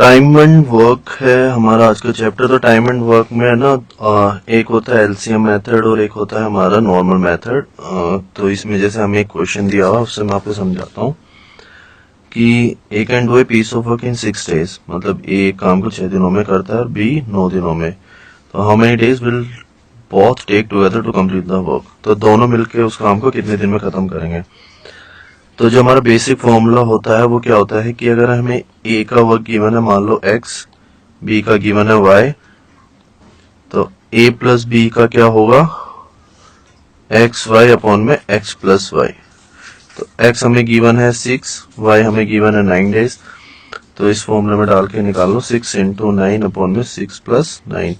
Time and work है हमारा आज का चैप्टर। तो टाइम एंड वर्क में है ना, एक होता है एलसीएम मेथड और एक होता है हमारा नॉर्मल मेथड। तो इसमें जैसे हमें एक क्वेश्चन दिया हुआ, उससे मैं आपको समझाता हूँ कि A can do a piece of work in 6 days, मतलब ए काम को 6 दिनों में करता है और बी 9 दिनों में। तो how many days will both take together to complete the work, तो दोनों मिलके उस काम को कितने दिन में खत्म करेंगे। तो जो हमारा बेसिक फॉर्मूला होता है वो क्या होता है कि अगर हमें ए का वर्क गिवन है, मान लो एक्स, बी का गिवन है वाई, तो ए प्लस बी का क्या होगा, एक्स वाई अपॉन में एक्स प्लस वाई। तो एक्स हमें गिवन है 6, वाई हमें गिवन है 9 days। तो इस फॉर्मूले में डाल के निकाल लो 6 इंटू 9 अपॉन में 6 प्लस 9,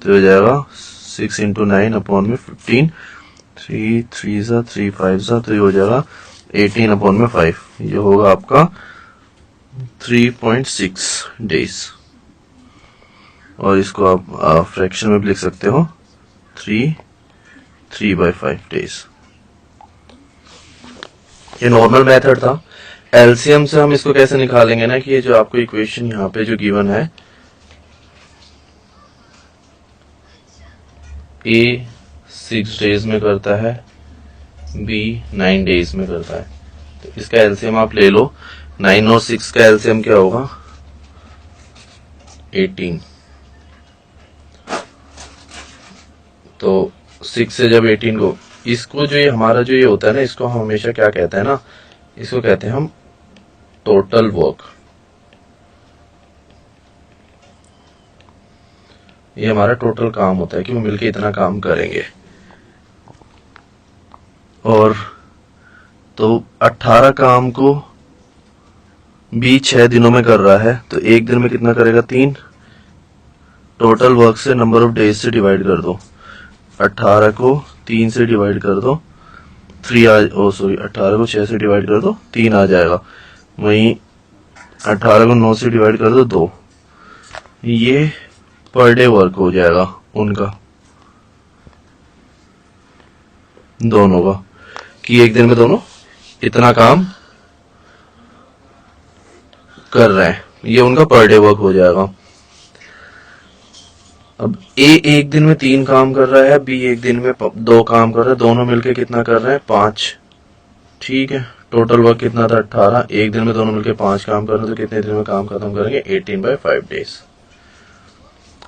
तो हो जाएगा 6 इंटू 9 अपॉन में 15, 3 3 सा 3 5 सा, तो ये हो जाएगा 18 अपॉन में 5। ये होगा आपका 3.6 डेज। और इसको आप फ्रैक्शन में भी लिख सकते हो, 3/5 डेज। ये नॉर्मल मेथड था। एलसीएम से हम इसको कैसे निकालेंगे ना, कि ये जो आपको इक्वेशन यहाँ पे जो गिवन है, ए 6 days में करता है, बी 9 days में करता है। तो इसका एलसीएम आप ले लो। 9 और 6 का एलसीएम क्या होगा, 18। तो 6 से जब 18 को, इसको जो ये हमारा जो ये होता है ना, इसको हम हमेशा क्या कहते हैं ना, इसको कहते हैं हम टोटल वर्क। ये हमारा टोटल काम होता है कि वो मिलके इतना काम करेंगे। और तो 18 काम को बी 6 दिनों में कर रहा है, तो एक दिन में कितना करेगा, 3। टोटल वर्क से नंबर ऑफ डेज से डिवाइड कर दो, 18 को 3 से डिवाइड कर दो, 18 को 6 से डिवाइड कर दो, 3 आ जाएगा। वहीं 18 को 9 से डिवाइड कर दो, 2। ये पर डे वर्क हो जाएगा उनका, दोनों का, कि एक दिन में दोनों इतना काम कर रहे हैं। ये उनका पर डे वर्क हो जाएगा। अब ए एक दिन में 3 काम कर रहा है, बी एक दिन में 2 काम कर रहा है, दोनों मिलके कितना कर रहे हैं, 5। ठीक है, टोटल वर्क कितना था, 18। एक दिन में दोनों मिलके 5 काम कर रहे हैं, तो कितने दिन में काम खत्म करेंगे, 18/5 डेज।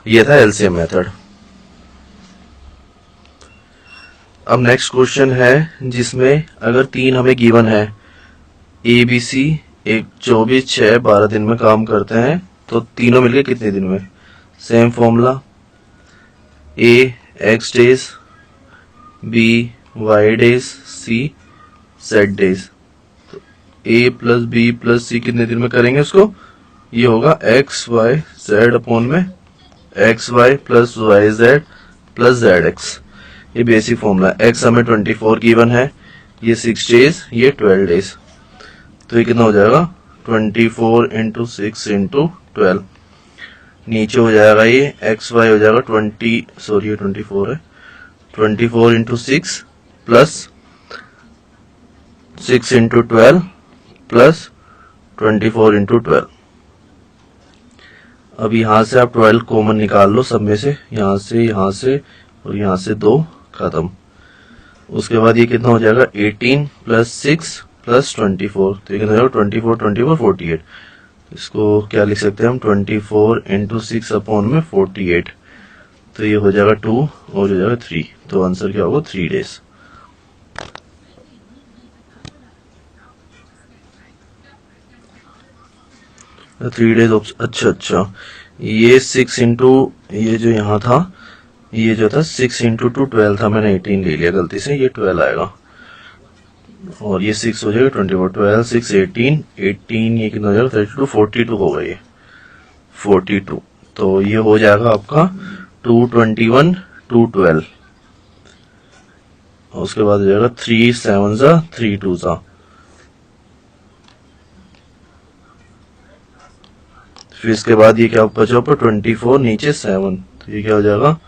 ये था एलसीएम मेथड। अब नेक्स्ट क्वेश्चन है जिसमें अगर 3 हमें गिवन है, ए बी सी, एक 24, 6, 12 दिन में काम करते हैं, तो तीनों मिलके कितने दिन में। Same formula, A X days, B Y days, C Z days. तो A plus B plus C कितने दिन में करेंगे उसको, ये होगा एक्स वाई जेड अपॉन में X Y plus Y Z plus Z x. ये बेसिक फॉर्मूला है। एक्स हमें 24 गिवन है, ये 6 days, ये 12 days। तो ये कितना हो जाएगा, 24 इंटू 6 इंटू 12। नीचे हो जाएगा ये एक्स वाई हो जाएगा 24 है, 24 into 6 plus 6 into 12 plus 24 into 12। अब यहां से आप 12 कॉमन निकाल लो सब में से, यहां से और यहां से 2 खत्म। उसके बाद ये कितना हो जाएगा, 18 प्लस 6 प्लस 24, तो ये कितना हो जाएगा, 24 48। इसको क्या लिख सकते हैं हम, 24 इंटू 6 अपॉन में 48। तो ये हो जाएगा 2 और हो जाएगा 3। तो आंसर क्या होगा, 3 days। तो 3 days। अच्छा, ये 6 इंटू, ये जो यहाँ था, ये जो था 6 इंटू 2 12 था, मैंने 18 ले लिया गलती से, ये 12 आएगा। और ये 6 हो जाएगा 24, 12 6 18 ये कितना हो जाएगा, 32 42 होगा ये 42। तो ये हो जाएगा आपका 221 212। और उसके बाद हो जाएगा 3 7 सा 3 2 सा, फिर इसके बाद ये क्या बचा ऊपर 24 नीचे 7, तो ये क्या हो जाएगा,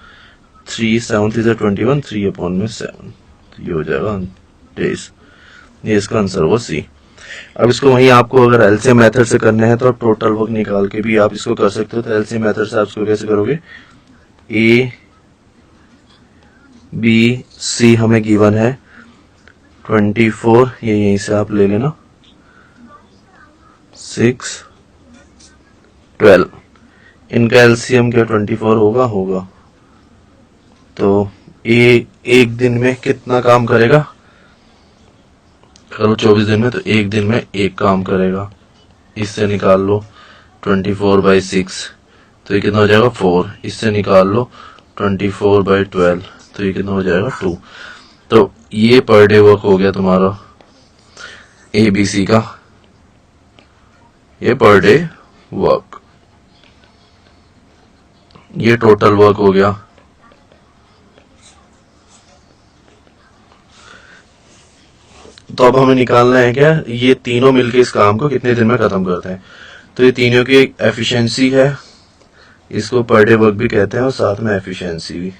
3 7 3 21, 3 अपॉन में 7। तो ये हो जाएगा डेज। ये इसका आंसर होगा सी। अब इसको वहीं आपको अगर एलसीएम मेथड से करने हैं तो आप टोटल वर्क निकाल के भी आप इसको कर सकते हो। तो एलसीएम मेथड से आप इसको कैसे करोगे, ए बी सी हमें गिवन है 24, ये यहीं से आप ले लेना, 6 12, इनका एलसीएम क्या 24 होगा। तो ए एक दिन में कितना काम करेगा, करो 24 दिन में, तो एक दिन में एक काम करेगा। इससे निकाल लो 24/6, तो ये कितना हो जाएगा 4। इससे निकाल लो 24/12, तो ये कितना हो जाएगा 2। तो ये पर डे वर्क हो गया तुम्हारा ABC का, ये पर डे वर्क, ये टोटल वर्क हो गया। तो अब हमें निकालना है क्या, ये तीनों मिलके इस काम को कितने दिन में खत्म करते हैं। तो ये तीनों की एक एफिशिएंसी है, इसको पर डे वर्क भी कहते हैं और साथ में एफिशिएंसी भी,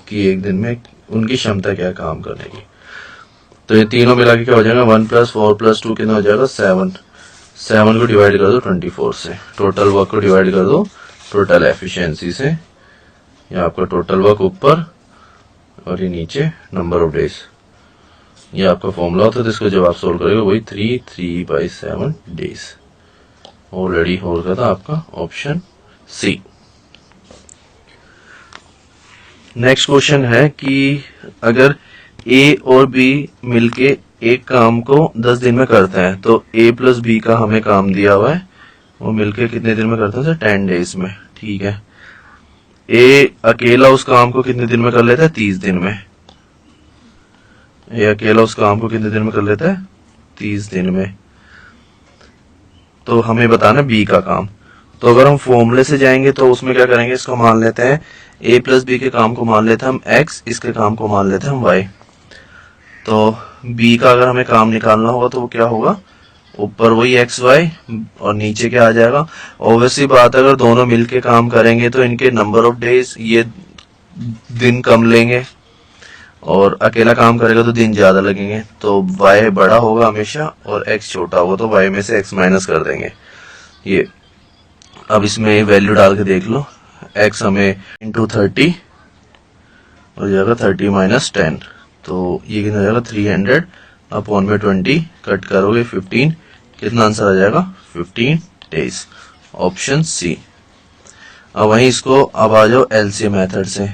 कि एक दिन में उनकी क्षमता क्या है काम करने की। तो ये तीनों मिला के क्या हो जाएगा, 1 + 4 + 2 कितना हो जाएगा 7। 7 को डिवाइड कर दो 24 से, टोटल वर्क को डिवाइड कर दो टोटल एफिशिएंसी से। ये आपका टोटल वर्क ऊपर और ये नीचे नंबर ऑफ डेज, ये आपका फॉर्मूला होता है। तो इसको जब आप सोल्व करेंगे वही 3/7 डेज। ऑलरेडी हो गया था आपका ऑप्शन सी। नेक्स्ट क्वेश्चन है कि अगर ए और बी मिलके एक काम को 10 दिन में करते हैं, तो ए + बी का हमें काम दिया हुआ है, वो मिलके कितने दिन में करते हैं, 10 डेज में। ठीक है, ए अकेला उस काम को कितने दिन में कर लेता है, 30 दिन में। ये अकेला उस काम को कितने दिन में कर लेता है, 30 दिन में। तो हमें बताना बी का काम। तो अगर हम फॉर्मूले से जाएंगे तो उसमें क्या करेंगे, इसको मान लेते हैं ए + बी के काम को मान लेते हैं हम x, इसके काम को मान लेते हैं हम y। तो b का अगर हमें काम निकालना होगा तो वो क्या होगा, ऊपर वही x y और नीचे क्या आ जाएगा। ऑब्वियसली बात है, अगर दोनों मिलके काम करेंगे तो इनके नंबर ऑफ डेज, ये दिन कम लेंगे, और अकेला काम करेगा तो दिन ज्यादा लगेंगे। तो y बड़ा होगा हमेशा और x छोटा होगा, तो y में से x माइनस कर देंगे। ये अब इसमें वैल्यू डाल के देख लो, x हमें इंटू 30 हो जाएगा 30 - 10, तो ये कितना हो जाएगा 300/20, कट करोगे 15, कितना आंसर आ जाएगा 15 डेज, ऑप्शन सी। अब वहीं इसको अब आ जाओ एलसीएम मेथड से।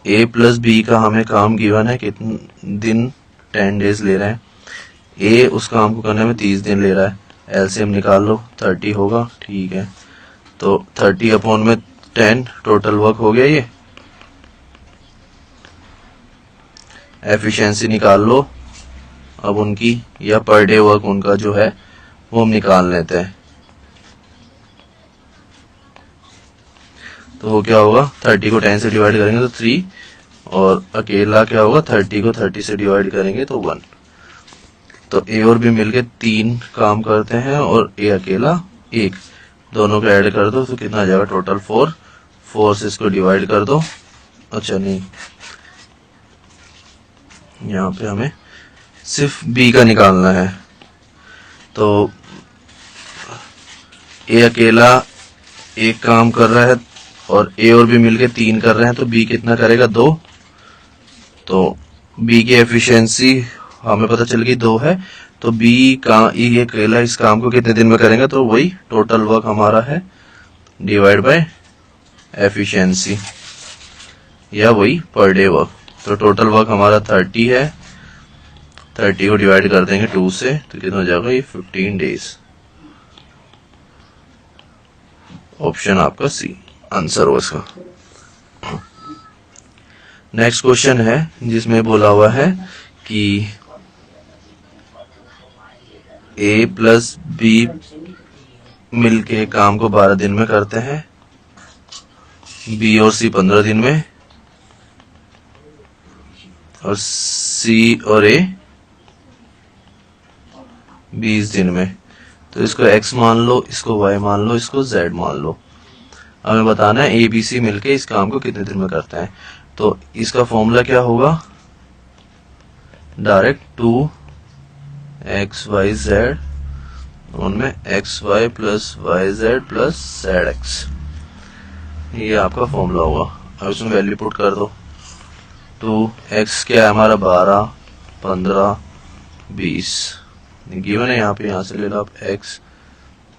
ए + बी का हमें काम गिवन है, कितने दिन 10 डेज ले रहे हैं, ए उस काम को करने में 30 दिन ले रहा है, एलसीएम निकाल लो 30 होगा। ठीक है, तो 30/10 टोटल वर्क हो गया। ये एफिशिएंसी निकाल लो अब उनकी, या पर डे वर्क उनका जो है वो हम निकाल लेते हैं। तो वो क्या होगा, 30 को 10 से डिवाइड करेंगे तो 3, और अकेला क्या होगा, 30 को 30 से डिवाइड करेंगे तो 1। तो ए और बी मिलके 3 काम करते हैं और ए अकेला 1, दोनों को ऐड कर दो तो कितना आ जाएगा टोटल 4। 4 से इसको डिवाइड कर दो, अच्छा नहीं, यहाँ पे हमें सिर्फ बी का निकालना है। तो ए अकेला 1 काम कर रहा है और ए और बी मिलके 3 कर रहे हैं, तो बी कितना करेगा 2। तो बी की एफिशिएंसी हमें पता चल गई 2 है, तो बी का ये अकेला इस काम को कितने दिन में करेंगे, तो वही टोटल वर्क हमारा है डिवाइड बाय एफिशिएंसी, या वही पर डे वर्क। तो टोटल वर्क हमारा 30 है, 30 को डिवाइड कर देंगे 2 से, तो कितना हो जाएगा ये 15 डेज, ऑप्शन आपका सी आंसर हो इसका। नेक्स्ट क्वेश्चन है जिसमें बोला हुआ है कि ए + बी मिलके काम को 12 दिन में करते हैं, बी और सी 15 दिन में, और सी और ए 20 दिन में। तो इसको x मान लो, इसको y मान लो, इसको z मान लो। हमें बताना है ए बी सी मिलके इस काम को कितने दिन में करते हैं। तो इसका फॉर्मूला क्या होगा, डायरेक्ट 2 एक्स वाई जेड उनमें x Y plus Y Z plus Z x, ये आपका फॉर्मूला होगा। अब इसमें वैल्यू पुट कर दो। तो एक्स क्या है हमारा 12, 15, 20 गिवन है यहाँ पे, यहाँ से ले लो आप एक्स,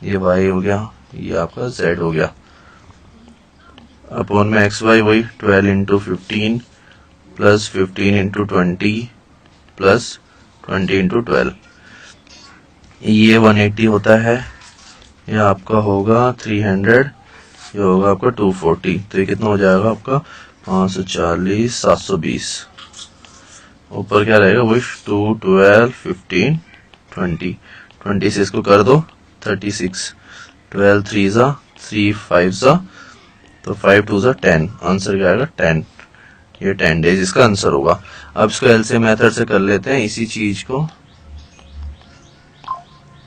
ये वाई हो गया, ये आपका जेड हो गया। अपॉन में एक्स वाई वही 12 into 15 plus 15 into 20 plus 20 into 12, ये 180 होता है, ये आपका होगा 300, ये होगा आपका 240, तो ये कितना हो जाएगा आपका 540, 720। ऊपर क्या रहेगा वही 2, 12, 15, 20, 20 से इसको कर दो 36, 12 3 जा 3 5 जा, तो 5 2 जा 10, आंसर क्या आएगा 10, ये 10 डेज इसका आंसर होगा। अब इसको एलसीएम मेथड से कर लेते हैं, इसी चीज को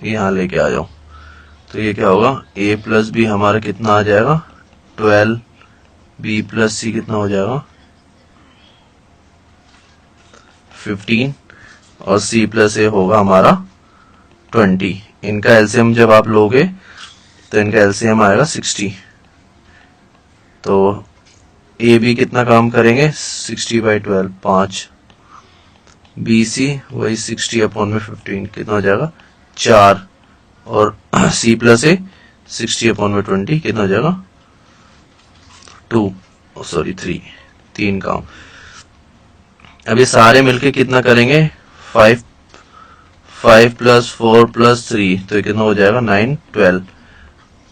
यहाँ लेके आ जाओ। तो ये क्या होगा, a प्लस बी हमारा कितना आ जाएगा 12, b प्लस सी कितना हो जाएगा 15, और c प्लस ए होगा हमारा 20। इनका एलसीएम जब आप लोगे तो इनका एलसीएम आएगा 60। तो ए बी कितना काम करेंगे 60/12 5, बी सी वही 60 अपॉन में 15 कितना हो जाएगा 4, और सी प्लस ए 60 अपॉन में 20 कितना हो जाएगा 3 3 काम। अब ये सारे मिलके कितना करेंगे 5 प्लस 4 प्लस 3, तो ये कितना हो जाएगा 9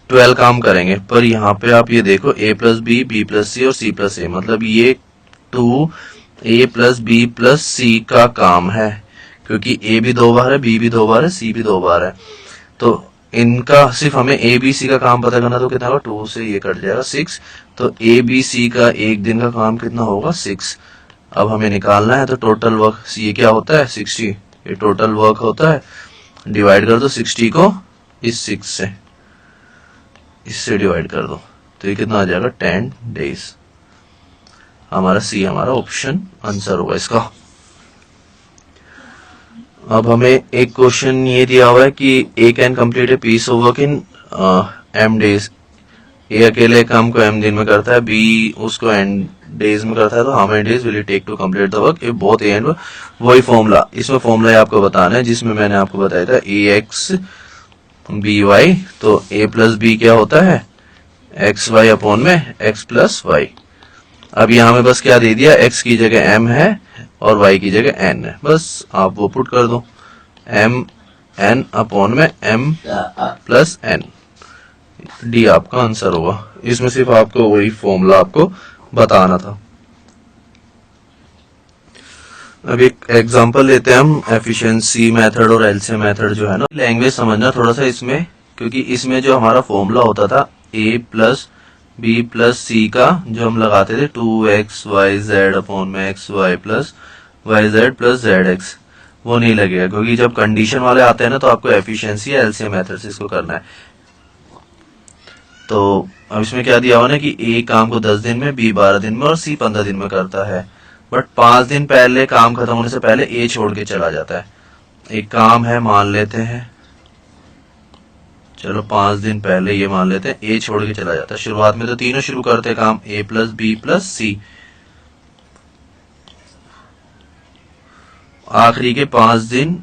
12 काम करेंगे। पर यहाँ पे आप ये देखो a plus B, B plus C और c प्लस ए, मतलब ये 2 a plus B plus C का काम है, क्योंकि a भी 2 बार है, b भी 2 बार है, c भी 2 बार है। तो इनका सिर्फ हमें a b c का काम पता करना, तो कितना होगा 2 से ये कट जाएगा 6, तो a b c का एक दिन का काम कितना होगा 6। अब हमें निकालना है तो टोटल वर्क, ये क्या होता है 60, ये टोटल वर्क होता है, डिवाइड कर दो 60 को इस 6 से, इससे डिवाइड कर दो, तो ये कितना आ जाएगा 10 डेज। हमारा सी हमारा ऑप्शन आंसर होगा इसका। अब हमें एक क्वेश्चन ये दिया हुआ है कि A can complete a piece of work in m days, A अकेले काम को m दिन में करता है, बी उसको n डेज में करता है, तो how many days will it take to complete the work if both A and, वही फॉर्मूला, इसमें फॉर्मूला आपको बताना है जिसमें मैंने आपको बताया था ए एक्स बी वाई, तो ए प्लस बी क्या होता है एक्स वाई अपॉन में एक्स प्लस वाई। अब यहाँ में बस क्या दे दिया, एक्स की जगह m है और y की जगह n है, बस आप वो पुट कर दो m n अपॉन में m प्लस n, डी आपका आंसर होगा। इसमें सिर्फ आपको वही फॉर्मूला आपको बताना था। अब एक एग्जांपल लेते हैं हम, एफिशिएंसी मेथड और एलसीएम मेथड जो है ना, लैंग्वेज समझना थोड़ा सा इसमें, क्योंकि इसमें जो हमारा फॉर्मूला होता था a plus B plus C का जो हम लगाते थे 2xyz अपॉन में xy plus yz plus zx, वो नहीं लगेगा, क्योंकि जब कंडीशन वाले आते हैं ना तो आपको एफिशिएंसी या एलसीएम मेथड से इसको करना है। तो अब इसमें क्या दिया हुआ ना कि a काम को 10 दिन में, b 12 दिन में और c 15 दिन में करता है, बट 5 दिन पहले काम खत्म होने से पहले a छोड़ के चला जाता है। एक काम है मान लेते हैं, चलो 5 दिन पहले ये मान लेते हैं a छोड़ के चला जाता है। शुरुआत में तो तीनों शुरू करते हैं काम, a प्लस बी प्लस सी, आखिरी के 5 दिन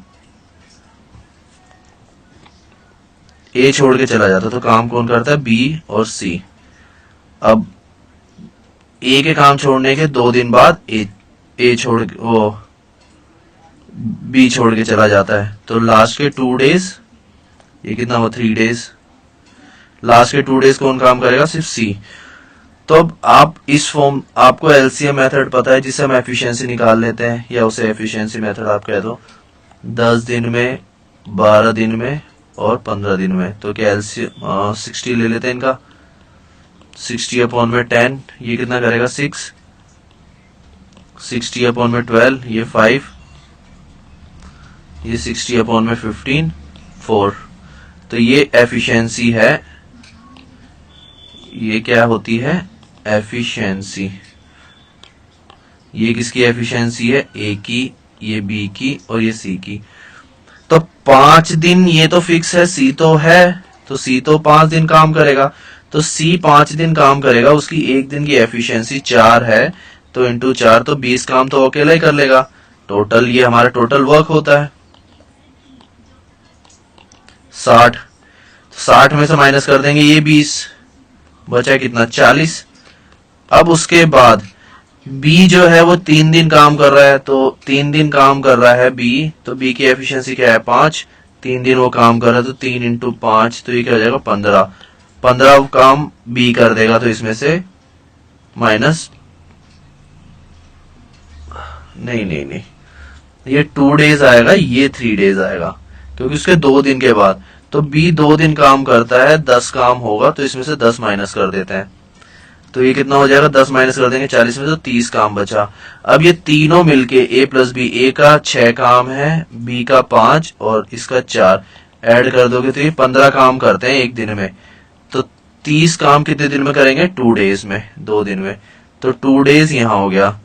a छोड़ के चला जाता है, तो काम कौन करता है b और c। अब a के काम छोड़ने के 2 दिन बाद a छोड़ के वो b छोड़ के चला जाता है, तो लास्ट के 2 डेज, ये कितना हुआ 3 डेज, लास्ट के 2 डेज कौन काम करेगा सिर्फ c। तो अब आप इस फॉर्म, आपको एलसीएम मेथड पता है जिससे हम एफिशिएंसी निकाल लेते हैं, या उसे एफिशिएंसी मेथड आप कह दो, 10 दिन में, 12 दिन में और 15 दिन में। तो क्या एलसीएम 60 ले लेते हैं इनका, 60 अपॉन में 10 ये कितना करेगा 6, 60 अपॉन में 12 ये 5, ये 60 अपॉन में 15 4। तो ये एफिशिएंसी है, ये क्या होती है एफिशिएंसी, ये किसकी एफिशिएंसी है, ए की, ये बी की और ये सी की। तो 5 दिन ये तो फिक्स है, सी तो है, तो सी तो 5 दिन काम करेगा, तो सी 5 दिन काम करेगा, उसकी एक दिन की एफिशिएंसी 4 है, तो इंटू 4, तो 20 काम तो अकेला ही कर लेगा। टोटल ये हमारा टोटल वर्क होता है 60, 60 में से माइनस कर देंगे ये 20, बचा कितना 40। अब उसके बाद बी जो है वो 3 दिन काम कर रहा है, तो 3 दिन काम कर रहा है बी, तो बी की एफिशिएंसी क्या है 5, 3 दिन वो काम कर रहा है, तो 3 इंटू 5, तो ये क्या हो जाएगा 15, 15 काम बी कर देगा, तो इसमें से माइनस, नहीं, ये 2 डेज आएगा, ये 3 डेज आएगा, क्योंकि उसके 2 दिन के बाद, तो बी 2 दिन काम करता है, 10 काम होगा, तो इसमें से 10 माइनस कर देते हैं, तो ये कितना हो जाएगा 10 माइनस कर देंगे 40 में, तो 30 काम बचा। अब ये तीनों मिलके ए प्लस बी, ए का 6 काम है, बी का 5 और इसका 4 ऐड कर दोगे तो ये 15 काम करते हैं एक दिन में, तो 30 काम कितने दिन में करेंगे 2 डेज में, 2 दिन में, तो 2 डेज यहाँ हो गया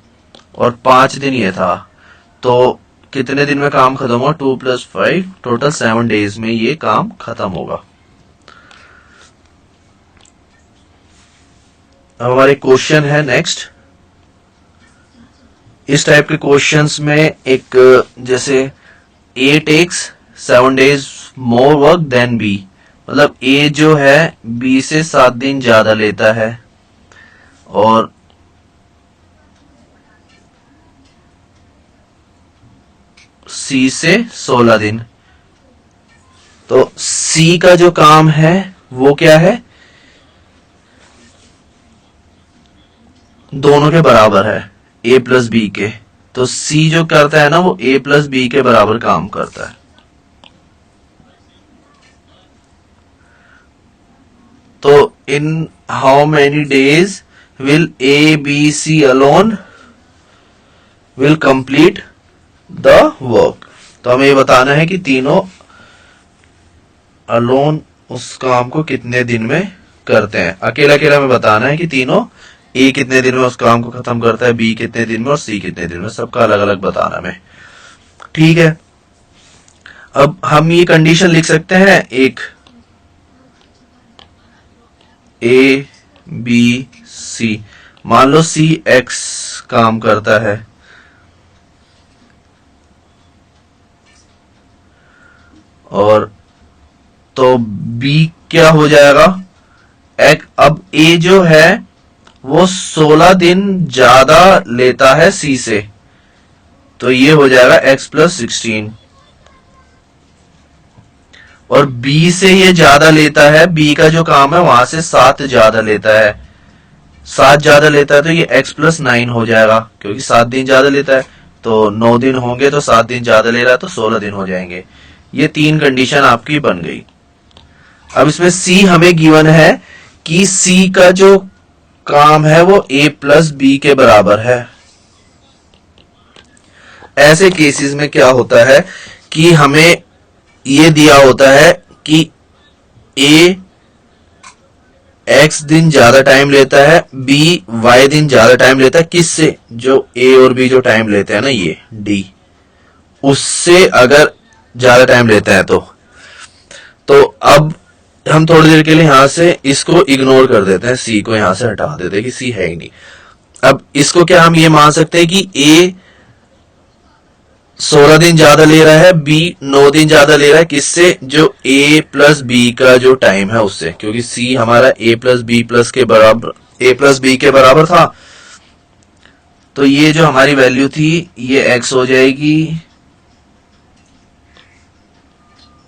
और 5 दिन ये था, तो कितने दिन में काम खत्म हुआ 2 + 5, टोटल 7 डेज में ये काम खत्म होगा। अब हमारे क्वेश्चन है नेक्स्ट, इस टाइप के क्वेश्चंस में एक जैसे A takes 7 days more work than B, मतलब ए जो है बी से 7 दिन ज्यादा लेता है और सी से 16 दिन, तो सी का जो काम है वो क्या है, दोनों के बराबर है ए प्लस बी के, तो सी जो करता है ना वो ए प्लस बी के बराबर काम करता है। तो in how many days will A B C alone will complete the work, तो हमें ये बताना है कि तीनों अलोन उस काम को कितने दिन में करते हैं। अकेला अकेला हमें बताना है कि तीनों ए कितने दिन में उस काम को खत्म करता है, बी कितने दिन में और सी कितने दिन में, सबका अलग अलग बताना हमें। ठीक है, अब हम ये कंडीशन लिख सकते हैं, एक ए बी सी, मान लो सी एक्स काम करता है और तो बी क्या हो जाएगा, अब ए जो है वो 16 दिन ज्यादा लेता है सी से, तो ये हो जाएगा x + 16, और बी से ये ज्यादा लेता है, बी का जो काम है वहां से 7 ज्यादा लेता है, 7 ज्यादा लेता है, तो ये x + 9 हो जाएगा, क्योंकि 7 दिन ज्यादा लेता है, तो 9 दिन होंगे, तो 7 दिन ज्यादा ले रहा है, तो 16 दिन हो जाएंगे। ये 3 कंडीशन आपकी बन गई। अब इसमें सी हमें गिवन है कि सी का जो काम है वो ए प्लस बी के बराबर है। ऐसे केसेस में क्या होता है कि हमें ये दिया होता है कि ए एक्स दिन ज्यादा टाइम लेता है, बी वाई दिन ज्यादा टाइम लेता है, किससे, जो ए और बी जो टाइम लेते हैं ना ये डी, उससे अगर ज्यादा टाइम लेता है तो अब हम थोड़ी देर के लिए यहां से इसको इग्नोर कर देते हैं, सी को यहां से हटा देते हैं कि सी है ही नहीं। अब इसको क्या हम ये मान सकते हैं कि ए 16 दिन ज्यादा ले रहा है, बी 9 दिन ज्यादा ले रहा है, किससे, जो ए प्लस बी का जो टाइम है उससे, क्योंकि सी हमारा ए प्लस बी प्लस के बराबर, ए प्लस बी के बराबर था, तो ये जो हमारी वैल्यू थी ये एक्स हो जाएगी,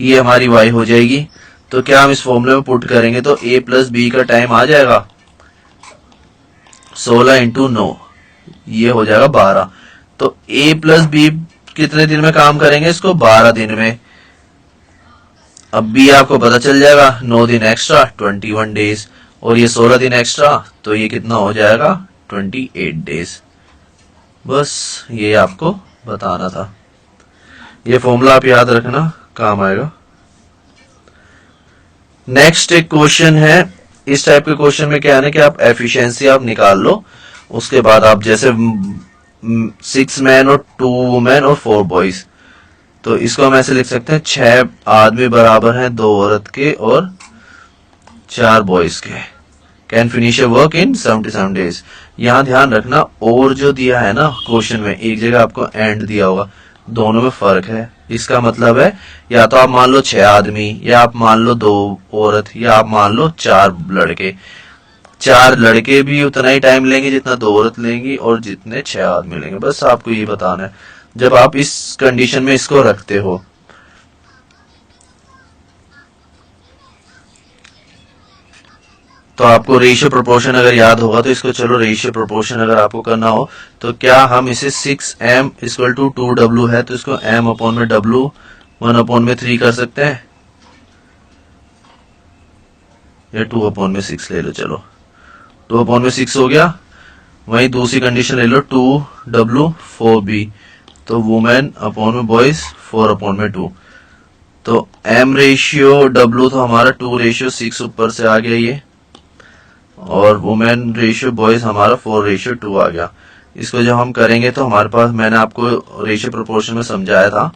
ये हमारी वाई हो जाएगी। तो क्या हम इस फॉर्मूले में पुट करेंगे तो a प्लस बी का टाइम आ जाएगा 16 इंटू 9, ये हो जाएगा 12, तो a प्लस बी कितने दिन में काम करेंगे इसको, 12 दिन में। अब b आपको पता चल जाएगा, 9 दिन एक्स्ट्रा 21 डेज, और ये 16 दिन एक्स्ट्रा, तो ये कितना हो जाएगा 28 डेज। बस ये आपको बताना था, ये फॉर्मूला आप याद रखना, काम आएगा। नेक्स्ट एक क्वेश्चन है, इस टाइप के क्वेश्चन में क्या है ना कि आप एफिशिएंसी आप निकाल लो, उसके बाद आप जैसे 6 मैन और 2 वुमेन और 4 बॉयज, तो इसको हम ऐसे लिख सकते हैं 6 आदमी बराबर हैं 2 औरत के और 4 बॉयज के। Can finish A work in 77 days. यहाँ ध्यान रखना और जो दिया है ना क्वेश्चन में, एक जगह आपको एंड दिया होगा, दोनों में फर्क है। इसका मतलब है या तो आप मान लो 6 आदमी, या आप मान लो 2 औरत, या आप मान लो 4 लड़के। 4 लड़के भी उतना ही टाइम लेंगे जितना 2 औरत लेंगी और जितने 6 आदमी लेंगे। बस आपको ये बताना है जब आप इस कंडीशन में इसको रखते हो। तो आपको रेशियो प्रोपोर्शन अगर याद होगा तो इसको चलो रेशियो प्रोपोर्शन अगर आपको करना हो तो क्या हम इसे 6m इक्वल टू 2w है तो इसको m अपॉन में w 1 अपॉन में 3 कर सकते हैं, या 2 अपॉन में 6 ले लो। चलो 2 अपॉन में 6 हो गया। वहीं दूसरी कंडीशन ले लो 2w 4b, तो वुमेन अपॉन में बॉयज 4 अपॉन में 2। तो m रेशियो w तो हमारा 2 रेशियो 6 ऊपर से आ गया ये, और वुमेन रेशियो बॉयज हमारा 4 रेशियो 2 आ गया। इसको जब हम करेंगे तो हमारे पास, मैंने आपको रेशियो प्रोपोर्शन में समझाया था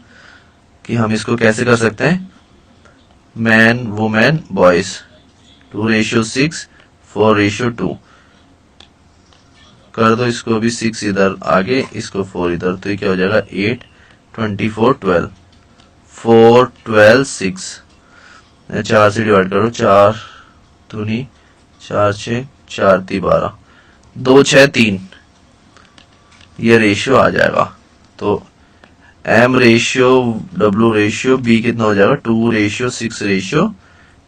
कि हम इसको कैसे कर सकते हैं, man women boys 2 ratio 6 4 ratio 2 कर दो। इसको भी 6 इधर आगे, इसको 4 इधर, तो ये क्या हो जाएगा 8 24 12 4 12 6, 4 से डिवाइड करो, 4 दूनी 4 6 4 3 12 2 6 3, ये रेशियो आ जाएगा। तो m ratio w ratio b कितना हो जाएगा 2 रेशियो 6 रेशियो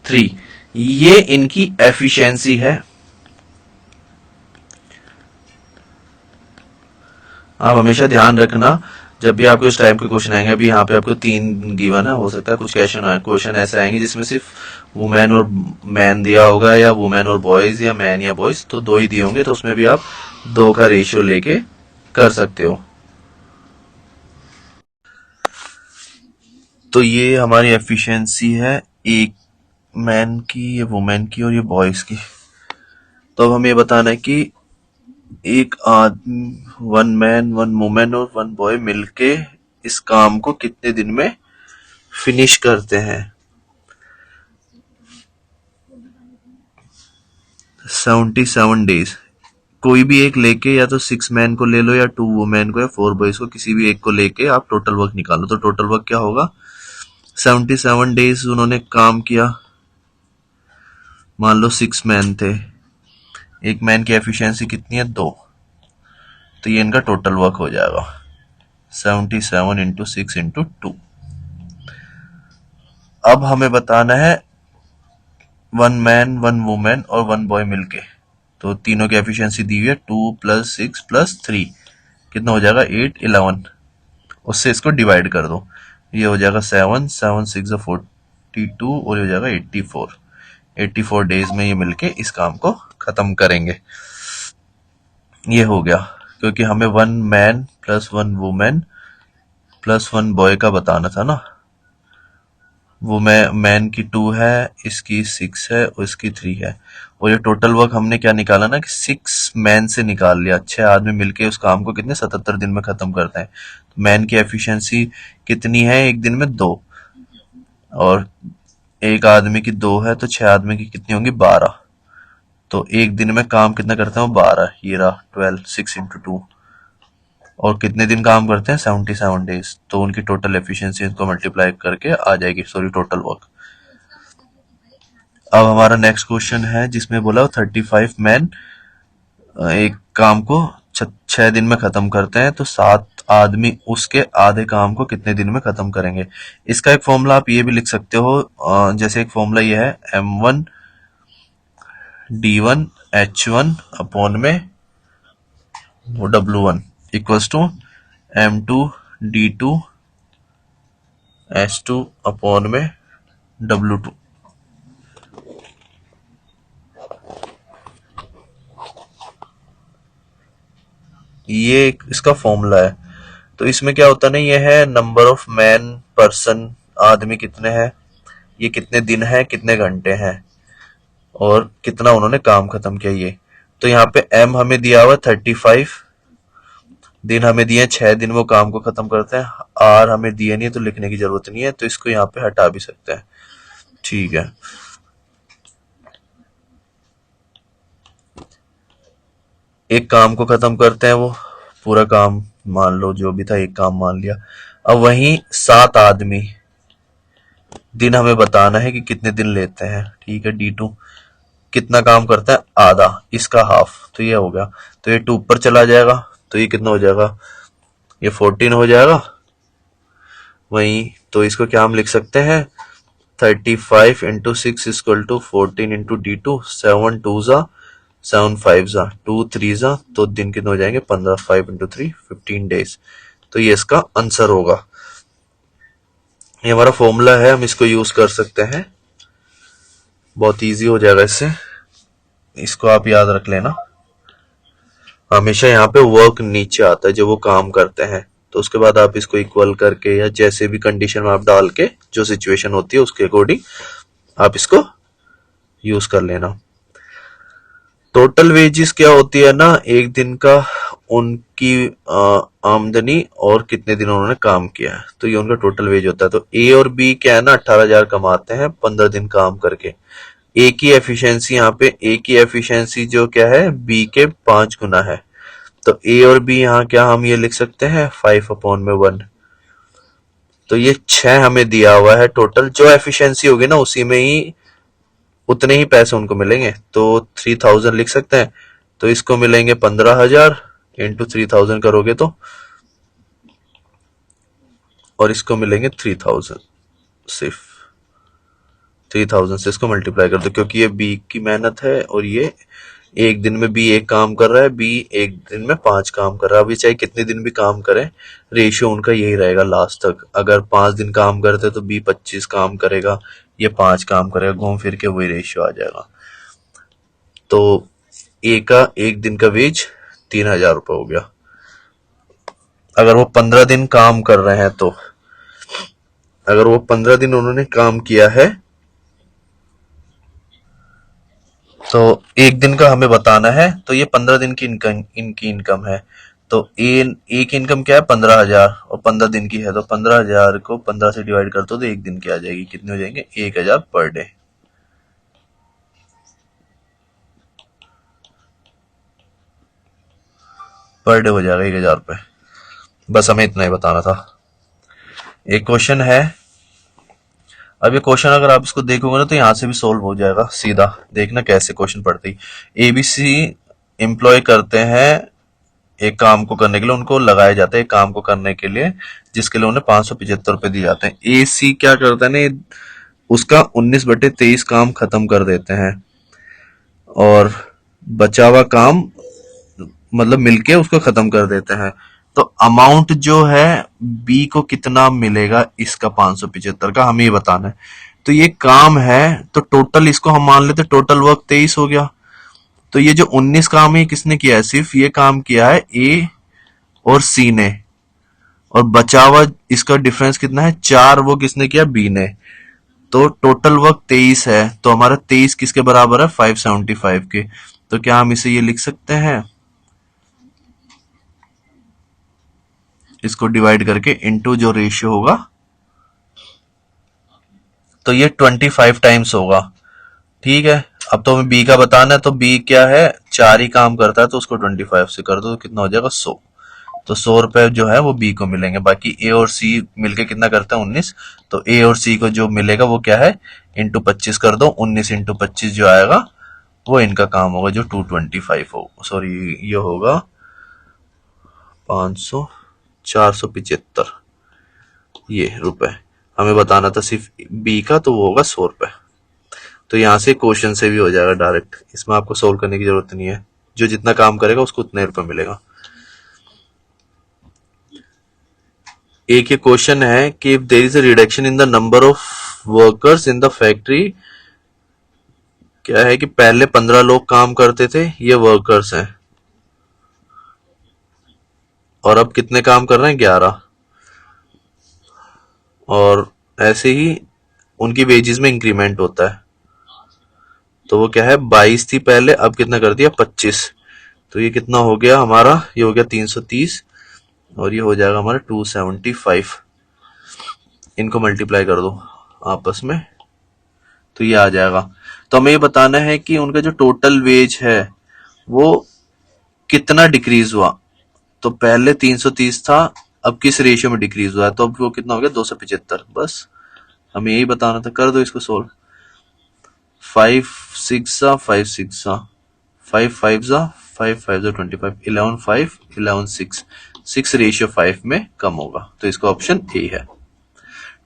3। ये इनकी एफिशिएंसी है। आप हमेशा ध्यान रखना जब भी आपको इस टाइप के क्वेश्चन आएंगे, अभी यहाँ पे आपको 3 गिवन है, हो सकता है कुछ क्वेश्चन ऐसे आएंगे जिसमें सिर्फ वुमेन और मैन दिया होगा, या वुमेन और बॉयज, या मैन या बॉयज, तो 2 ही दिए होंगे, तो उसमें भी आप 2 का रेशियो लेके कर सकते हो। तो ये हमारी एफिशिएंसी है, एक मैन की, ये वुमेन की और ये बॉयज की। तो अब हमें बताना है कि एक आदमी, 1 मैन 1 वुमेन और 1 बॉय मिलके इस काम को कितने दिन में फिनिश करते हैं। 77 डेज। कोई भी एक लेके, या तो 6 मैन को ले लो, या 2 वुमेन को, या 4 बॉयज को, किसी भी एक को लेके आप टोटल वर्क निकालो। तो टोटल वर्क क्या होगा, 77 डेज उन्होंने काम किया। मान लो 6 मैन थे, एक मैन की एफिशिएंसी कितनी है 2, तो ये इनका टोटल वर्क हो जाएगा 77 इंटू 6 इंटू 2। अब हमें बताना है 1 मैन 1 वुमेन और 1 बॉय मिलके, तो तीनों की एफिशिएंसी दी हुई है 2 + 6 + 3, कितना हो जाएगा 8 11, उससे इसको डिवाइड कर दो, ये हो जाएगा 7 7 6 42 और ये हो जाएगा 84 डेज में ये मिलके इस काम को खत्म करेंगे। ये हो गया, क्योंकि हमें 1 मैन + 1 वुमेन + 1 बॉय का बताना था ना। वो मैन की 2 है, इसकी 6 है और इसकी 3 है, और ये टोटल वर्क हमने क्या निकाला ना कि 6 मैन से निकाल लिया। 6 आदमी मिलके उस काम को कितने 77 दिन में खत्म करते हैं। तो मैन की एफिशिएंसी कितनी है एक दिन में 2, और एक आदमी की 2 है, तो 6 आदमी की कितनी होंगी 12, तो एक दिन में काम कितना करते हैं 12, ये रहा 12 6 इंटू 2, और कितने दिन काम करते हैं 77 डेज, तो उनकी टोटल एफिशिएंसी को मल्टीप्लाई करके आ जाएगी, सॉरी टोटल वर्क। अब हमारा नेक्स्ट क्वेश्चन है जिसमें बोला 35 मैन एक काम को 6 दिन में खत्म करते हैं, तो 7 आदमी उसके आधे काम को कितने दिन में खत्म करेंगे। इसका एक फॉर्मूला आप ये भी लिख सकते हो, जैसे एक फॉर्मूला ये है M1 D1 H1 अपॉन में W1 equals to M2 D2 H2 upon में W2। ये इसका फॉर्मूला है। तो इसमें क्या होता है, ये है नंबर ऑफ मैन पर्सन, आदमी कितने हैं, ये कितने दिन है, कितने घंटे हैं, और कितना उन्होंने काम खत्म किया ये। तो यहाँ पे M हमें दिया हुआ 35, दिन हमें दिए 6 दिन में वो काम को खत्म करते हैं। आर हमें दिए नहीं है तो लिखने की जरूरत नहीं है, तो इसको यहाँ पे हटा भी सकते हैं। ठीक है, एक काम को खत्म करते हैं, वो पूरा काम मान लो जो भी था एक काम मान लिया। अब वहीं 7 आदमी, दिन हमें बताना है कि कितने दिन लेते हैं। ठीक है, D2 कितना काम करता है, आधा, इसका हाफ, तो ये हो गया। तो ये 2 ऊपर चला जाएगा, तो ये कितना हो जाएगा, ये 14 हो जाएगा। वहीं तो इसको क्या हम लिख सकते हैं, 35 into 6 equal to 14 into D2, 7 2 जा 7 5 जा 2 3 जा, तो दिन कितने हो जाएंगे 15, 5 इंटू 3 15 डेज। तो ये इसका आंसर होगा। ये हमारा फॉर्मूला है, हम इसको यूज कर सकते हैं, बहुत इजी हो जाएगा इससे। इसको आप याद रख लेना, हमेशा यहाँ पे वर्क नीचे आता है जब वो काम करते हैं, तो उसके बाद आप इसको इक्वल करके या जैसे भी कंडीशन में आप डाल के जो सिचुएशन होती है उसके अकॉर्डिंग आप इसको यूज कर लेना। टोटल वेजेस क्या होती है ना, एक दिन का उनकी आमदनी और कितने दिन उन्होंने काम किया है, तो ये उनका टोटल वेज होता है। तो ए और बी क्या है ना, 18,000 कमाते हैं 15 दिन काम करके। ए की एफिशिएंसी यहाँ पे, ए की एफिशिएंसी जो क्या है बी के 5 गुना है, तो ए और बी यहाँ क्या हम ये लिख सकते हैं 5/1। तो ये 6 हमें दिया हुआ है टोटल, जो एफिशिएंसी होगी ना उसी में ही उतने ही पैसे उनको मिलेंगे, तो 3000 लिख सकते हैं। तो इसको मिलेंगे 15,000 इंटू 3000 करोगे तो, और इसको मिलेंगे 3000, सिर्फ 3000 से इसको मल्टीप्लाई कर दो, क्योंकि ये बी की मेहनत है और ये एक दिन में बी एक काम कर रहा है, बी एक दिन में 5 काम कर रहा है। अभी चाहे कितने दिन भी काम करें, रेशियो उनका यही रहेगा लास्ट तक। अगर 5 दिन काम करते तो बी 25 काम करेगा, ये 5 काम करेगा, घूम फिर के वही रेशियो आ जाएगा। तो ए का एक दिन का वेज 3,000 रुपये हो गया। अगर वो 15 दिन काम कर रहे हैं तो, अगर वो 15 दिन उन्होंने काम किया है तो एक दिन का हमें बताना है, तो ये 15 दिन की इनकी इनकम है। तो ए की इनकम क्या है 15,000 और 15 दिन की है, तो 15,000 को 15 से डिवाइड कर दो तो एक दिन की आ जाएगी, कितने हो जाएंगे 1,000 पर डे। पर डे हो जाएगा 1,000 रुपये। बस हमें इतना ही बताना था। एक क्वेश्चन है, अब ये क्वेश्चन अगर आप इसको देखोगे ना तो यहाँ से भी सोल्व हो जाएगा सीधा। देखना कैसे क्वेश्चन पढ़ते ही। ABC एम्प्लॉय करते हैं एक काम को करने के लिए, उनको लगाया जाता है एक काम को करने के लिए जिसके लिए उन्हें 575 रुपए दिए जाते हैं। AC क्या करता है ना, उसका 19/23 काम खत्म कर देते हैं और बचा हुआ काम मतलब मिलके उसको खत्म कर देते हैं। तो अमाउंट जो है बी को कितना मिलेगा इसका 575 का हमें बताना है। तो ये काम है तो टोटल इसको हम मान लेते टोटल वर्क 23 हो गया। तो ये जो 19 काम है किसने किया है, सिर्फ ये काम किया है ए और सी ने, और बचा हुआ इसका डिफरेंस कितना है 4, वो किसने किया बी ने। तो टोटल वर्क 23 है, तो हमारा 23 किसके बराबर है 575 के। तो क्या हम इसे ये लिख सकते हैं, इसको डिवाइड करके इनटू जो रेशियो होगा, तो ये 25 टाइम्स होगा। ठीक है, अब तो हमें बी का बताना है, तो बी क्या है 4 ही काम करता है, तो उसको 25 से कर दो तो कितना हो जाएगा 100। तो 100 रुपए जो है वो बी को मिलेंगे। बाकी ए और सी मिलके कितना करते हैं 19, तो ए और सी को जो मिलेगा वो क्या है इंटू 25 कर दो, 19 इंटू 25 जो आएगा वो इनका काम होगा जो 225 हो, सॉरी ये होगा 500 475 ये रुपए। हमें बताना था सिर्फ बी का, तो वो होगा 100 रुपए। तो यहाँ से क्वेश्चन से भी हो जाएगा डायरेक्ट, इसमें आपको सोल्व करने की जरूरत नहीं है, जो जितना काम करेगा उसको उतने रुपए मिलेगा। एक ये क्वेश्चन है कि if there is a reduction in the number of workers in the factory, क्या है कि पहले 15 लोग काम करते थे, ये वर्कर्स हैं, और अब कितने काम कर रहे हैं 11, और ऐसे ही उनकी वेजेस में इंक्रीमेंट होता है। तो वो क्या है 22 थी पहले, अब कितना कर दिया 25, तो ये कितना हो गया हमारा, ये हो गया 330 और ये हो जाएगा हमारा 275। इनको मल्टीप्लाई कर दो आपस में तो ये आ जाएगा। तो हमें ये बताना है कि उनका जो टोटल वेज है वो कितना डिक्रीज हुआ। तो पहले 330 था, अब किस रेशियो में डिक्रीज हुआ है, तो अब वो कितना हो गया 275। बस हमें यही बताना था, कर दो इसको सोल्व। 5 6 5 6 5 5 5 5 25, 11 5 11 6, 6:5 में कम होगा, तो इसका ऑप्शन ए है।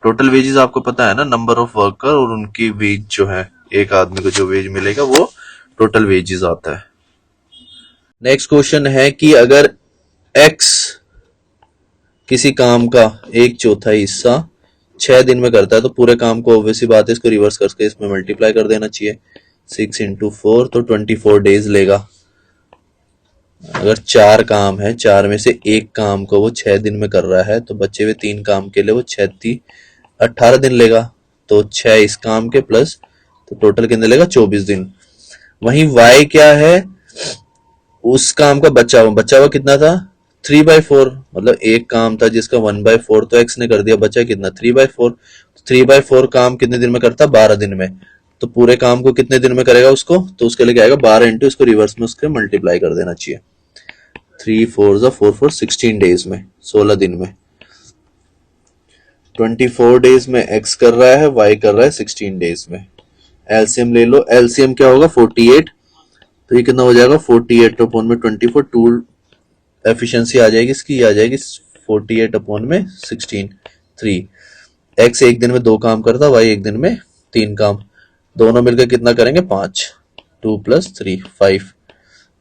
टोटल वेजेस आपको पता है ना, नंबर ऑफ वर्कर और उनकी वेज जो है, एक आदमी को जो वेज मिलेगा वो टोटल वेजेस आता है। नेक्स्ट क्वेश्चन है कि अगर एक्स किसी काम का 1/4 हिस्सा 6 दिन में करता है तो पूरे काम को ऑब्वियसली बात है इसको रिवर्स करके इसमें मल्टीप्लाई कर देना चाहिए। 6 × 4 तो 24 डेज लेगा। अगर 4 काम है, 4 में से एक काम को वो 6 दिन में कर रहा है तो बचे हुए 3 काम के लिए वो 18 दिन लेगा। तो 6 इस काम के प्लस तो टोटल कितने लेगा 24 दिन। वहीं y क्या है, उस काम का बचा हुआ कितना था 3/4, मतलब एक काम था जिसका 1/4 तो x ने कर दिया, बचा कितना 3/4। 3/4 काम कितने दिन में करता 12 दिन में, तो पूरे काम को कितने दिन में करेगा उसको, तो उसके लिए क्या आएगा 12 इंटू इसको रिवर्स में उसके मल्टीप्लाई कर देना चाहिए। 3 4 4 16 डेज में, 16 दिन में। 24 डेज में x कर रहा है, y कर रहा है 16 डेज में। एलसीएम ले लो, एलसीएम क्या होगा 48, तो ये कितना हो जाएगा 48 अपॉन में 24, टूल एफिशिएंसी आ जाएगी इसकी, आ जाएगी 48 अपॉन में 16 3। एक्स एक दिन में 2 काम करता, वाई एक दिन में 3 काम, दोनों मिलकर कितना करेंगे 5, 2 + 3 5,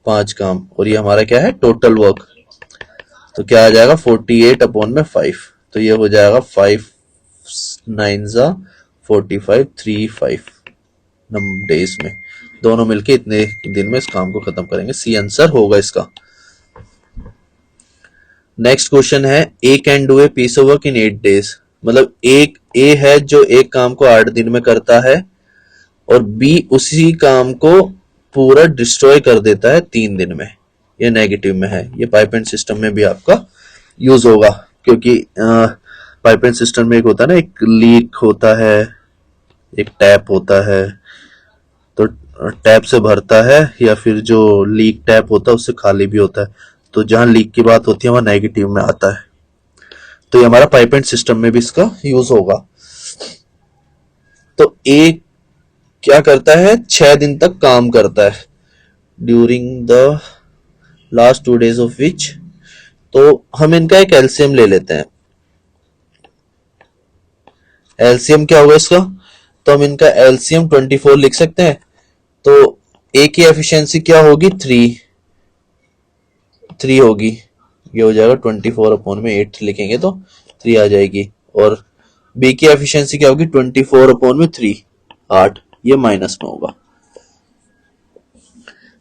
5 काम। और ये हमारा क्या है टोटल वर्क, तो क्या आ जाएगा 48 अपॉन में 5, तो ये हो जाएगा 5 9 45 3 5 डेज में, दोनों मिलके इतने दिन में इस काम को खत्म करेंगे। सी आंसर होगा इसका। नेक्स्ट क्वेश्चन है A can do a piece of work in 8 days, मतलब एक ए है जो एक काम को 8 दिन में करता है और बी उसी काम को पूरा डिस्ट्रॉय कर देता है 3 दिन में। ये नेगेटिव में है, ये पाइप एंड सिस्टम में भी आपका यूज होगा, क्योंकि पाइप एंड सिस्टम में एक होता है ना, एक लीक होता है, एक टैप होता है, तो टैप से भरता है या फिर जो लीक टैप होता है उससे खाली भी होता है, तो जहां लीक की बात होती है वहां नेगेटिव में आता है। तो ये हमारा पाइप एंड सिस्टम में भी इसका यूज होगा। तो ए क्या करता है 6 दिन तक काम करता है, during the last 2 days of which, तो हम इनका एक एलसीएम ले लेते हैं। एलसीएम क्या होगा इसका, तो हम इनका एलसीएम 24 लिख सकते हैं। तो ए की एफिशिएंसी क्या होगी 3 होगी, ये हो जाएगा 24 अपॉन में 8 लिखेंगे तो 3 आ जाएगी। और बी की एफिशिएंसी क्या होगी 24 अपॉन में 3 8, ये माइनस में होगा।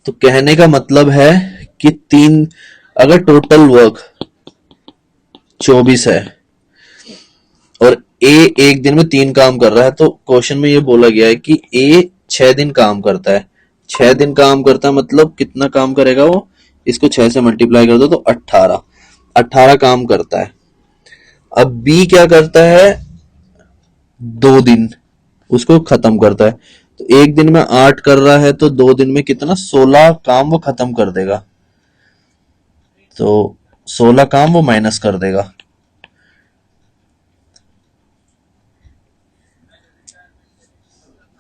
तो कहने का मतलब है कि अगर टोटल वर्क 24 है और ए एक दिन में 3 काम कर रहा है, तो क्वेश्चन में ये बोला गया है कि ए 6 दिन काम करता है। 6 दिन काम करता है मतलब कितना काम करेगा वो, इसको 6 से मल्टीप्लाई कर दो तो 18 काम करता है। अब बी क्या करता है 2 दिन उसको खत्म करता है, तो एक दिन में 8 कर रहा है तो 2 दिन में कितना 16 काम वो खत्म कर देगा, तो 16 काम वो माइनस कर देगा।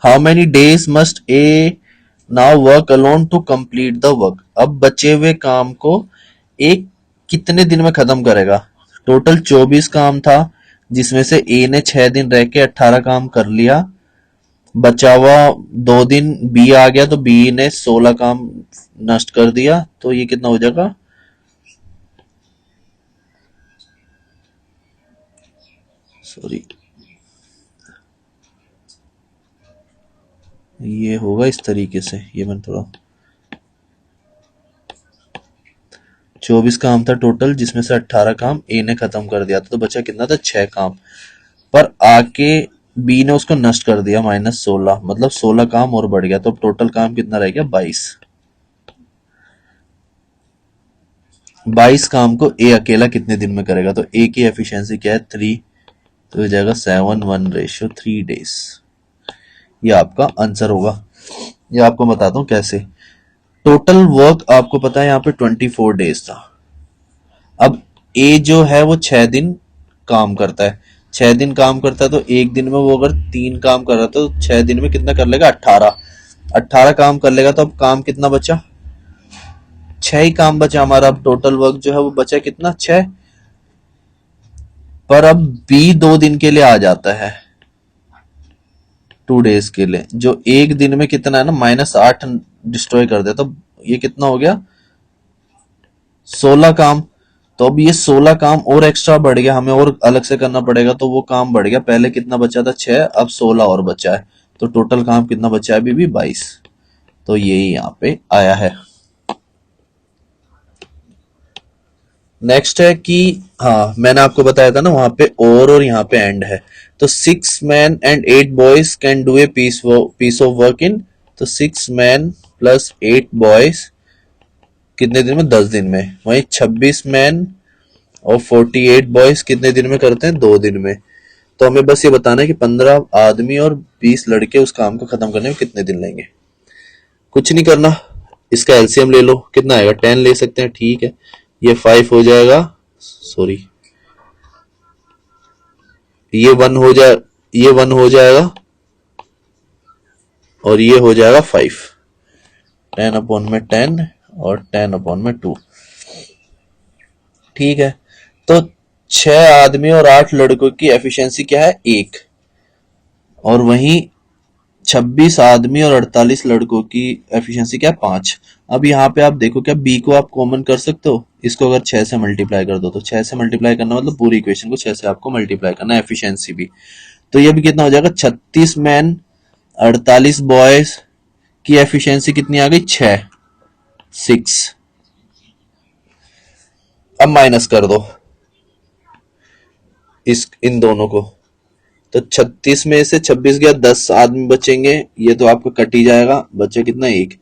How many days must A now work alone to complete the work, अब बचे हुए काम को एक कितने दिन में खत्म करेगा। टोटल 24 काम था जिसमें से ए ने 6 दिन रह के 18 काम कर लिया, बचा हुआ 2 दिन बी आ गया तो बी ने 16 काम नष्ट कर दिया, तो ये कितना हो जाएगा सॉरी ये होगा इस तरीके से, ये मैंने थोड़ा 24 काम था टोटल जिसमें से 18 काम ए ने खत्म कर दिया था, तो बचा कितना था 6 काम, पर आके बी ने उसको नष्ट कर दिया -16, मतलब 16 काम और बढ़ गया, तो टोटल काम कितना रह गया 22। 22 काम को ए अकेला कितने दिन में करेगा, तो ए की एफिशिएंसी क्या है 3, तो हो जाएगा 7:1 days। ये आपका आंसर होगा। ये आपको बताता हूं कैसे। टोटल वर्क आपको पता है यहाँ पे 24 डेज था। अब ए जो है वो 6 दिन काम करता है, 6 दिन काम करता है, तो एक दिन में वो अगर 3 काम कर रहा था तो 6 दिन में कितना कर लेगा 18 काम कर लेगा। तो अब काम कितना बचा, 6 ही काम बचा हमारा। अब टोटल वर्क जो है वो बचा कितना 6, पर अब बी 2 दिन के लिए आ जाता है, 2 डेज के लिए, जो एक दिन में कितना है ना -8 डिस्ट्रॉय कर देता। तो ये कितना हो गया 16 काम। तो अब ये 16 काम और एक्स्ट्रा बढ़ गया, हमें और अलग से करना पड़ेगा, तो वो काम बढ़ गया। पहले कितना बचा था 6, अब 16 और बचा है, तो टोटल काम कितना बचा है अभी भी 22। तो यही यहाँ पे आया है। नेक्स्ट है कि हाँ मैंने आपको बताया था ना वहां पे और यहाँ पे एंड है। तो 6 men and 8 boys can do A piece of work in, तो 6 men प्लस 8 boys कितने दिन में 10 दिन में। वहीं 26 मैन और 48 बॉयज कितने दिन में करते हैं 2 दिन में। तो हमें बस ये बताना है कि 15 आदमी और 20 लड़के उस काम को खत्म करने में कितने दिन लेंगे। कुछ नहीं करना, इसका एलसीएम ले लो, कितना आएगा 10 ले सकते हैं, ठीक है। ये 5 हो जाएगा, सॉरी ये 1 हो जाए, ये 1 हो जाएगा और ये हो जाएगा 5, 10/10 और 10/2, ठीक है। तो 6 आदमी और 8 लड़कों की एफिशिएंसी क्या है 1, और वहीं 26 आदमी और 48 लड़कों की एफिशिएंसी क्या है 5। अब यहाँ पे आप देखो क्या बी को आप कॉमन कर सकते हो, इसको अगर 6 से मल्टीप्लाई कर दो, तो 6 से मल्टीप्लाई करना मतलब पूरी इक्वेशन को 6 से आपको मल्टीप्लाई करना है, एफिशिएंसी भी। तो ये भी कितना हो जाएगा 36 मैन 48 बॉयज की एफिशिएंसी कितनी आ गई 6। अब माइनस कर दो इन दोनों को, तो 36 में से 26 गया, 10 आदमी बचेंगे, ये तो आपका कट ही जाएगा, बचे कितना 1।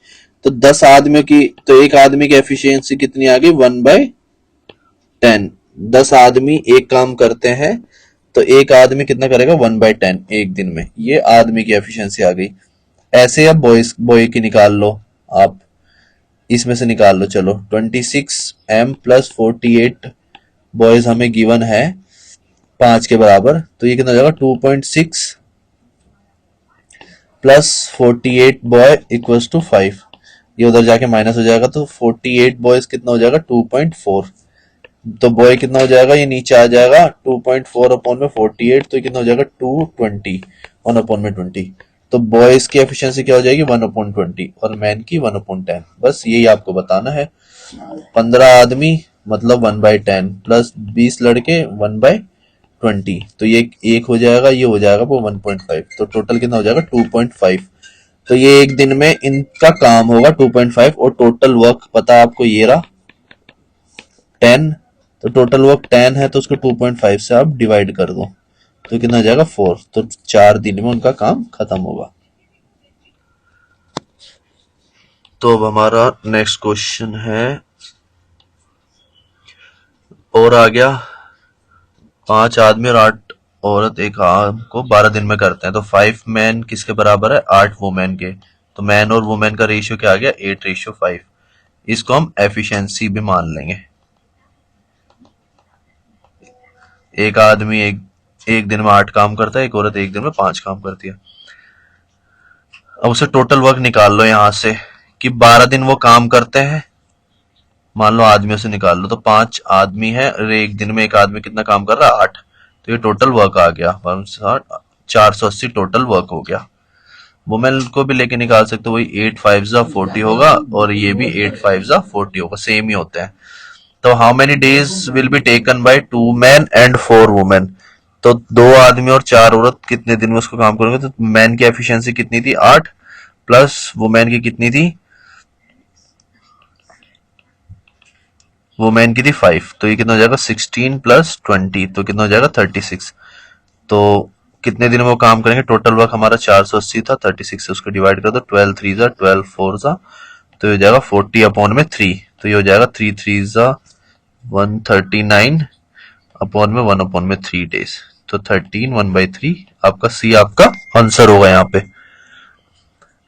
तो 10 आदमियों की, तो एक आदमी की एफिशिएंसी कितनी आ गई 1/10। 10 आदमी एक काम करते हैं, तो एक आदमी कितना करेगा 1/10 एक दिन में, ये आदमी की एफिशिएंसी आ गई। ऐसे अब बॉय की निकाल लो आप, इसमें से निकाल लो, चलो 26m + 48 बॉयज हमें गिवन है 5 के बराबर, तो ये कितना हो जाएगा 2.6 प्लस 48 बॉय इक्वल्स टू 5, ये उधर जाके माइनस हो जाएगा, तो 48 बॉयज कितना हो जाएगा 2.4, तो बॉय कितना हो जाएगा ये नीचे आ जाएगा 2.4/48, तो कितना हो जाएगा 220 1/20। तो बॉयज की एफिशिएंसी क्या हो जाएगी 1/20 और मैन की 1/10। बस यही आपको बताना है। 15 आदमी मतलब 1/10 प्लस 20 लड़के 1/20, तो ये 1 हो जाएगा, ये हो जाएगा वो 1.5, तो टोटल कितना हो जाएगा 2.5। तो ये एक दिन में इनका काम होगा 2.5, और टोटल वर्क पता है आपको ये रहा 10, तो टोटल वर्क 10 है, तो उसको 2.5 से आप डिवाइड कर दो, तो कितना हो जाएगा 4, तो 4 दिन में उनका काम खत्म होगा। तो अब हमारा नेक्स्ट क्वेश्चन है, और आ गया 5 आदमी और 8 औरत एक काम को 12 दिन में करते हैं, तो 5 मैन किसके बराबर है 8 वुमेन के, तो मैन और वुमेन का रेशियो क्या आ गया 8:5। इसको हम एफिशिएंसी भी मान लेंगे। एक आदमी एक दिन में 8 काम करता है, एक औरत एक दिन में 5 काम करती है। अब उसे टोटल वर्क निकाल लो यहां से कि 12 दिन वो काम करते हैं, मान लो आदमियों से निकाल लो, तो 5 आदमी है और एक दिन में एक आदमी कितना काम कर रहा है 8, तो ये टोटल वर्क आ गया 480 टोटल वर्क हो गया। वुमेन को भी लेके निकाल सकते हो, वही 8 5 40 होगा और ये भी 8 5 40 होगा, सेम ही होते हैं। तो how many days will be taken by 2 man and 4 women, तो 2 आदमी और 4 औरत कितने दिन में उसको काम करेंगे। तो मैन की एफिशिएंसी कितनी थी 8 प्लस वुमेन की कितनी थी, वुमेन की थी 5, तो ये कितना हो जाएगा 16 + 20, तो कितना हो जाएगा 36। तो कितने दिन में वो काम करेंगे, टोटल वर्क हमारा 480 था, 36 से उसको डिवाइड कर दो, 12 3 12 4, तो ये हो जाएगा 40/3, तो ये हो जाएगा 3 3 139 अपॉन में 1 अपॉन में 3 डेज, तो 13 1/3 आपका सी आपका आंसर होगा यहाँ पे,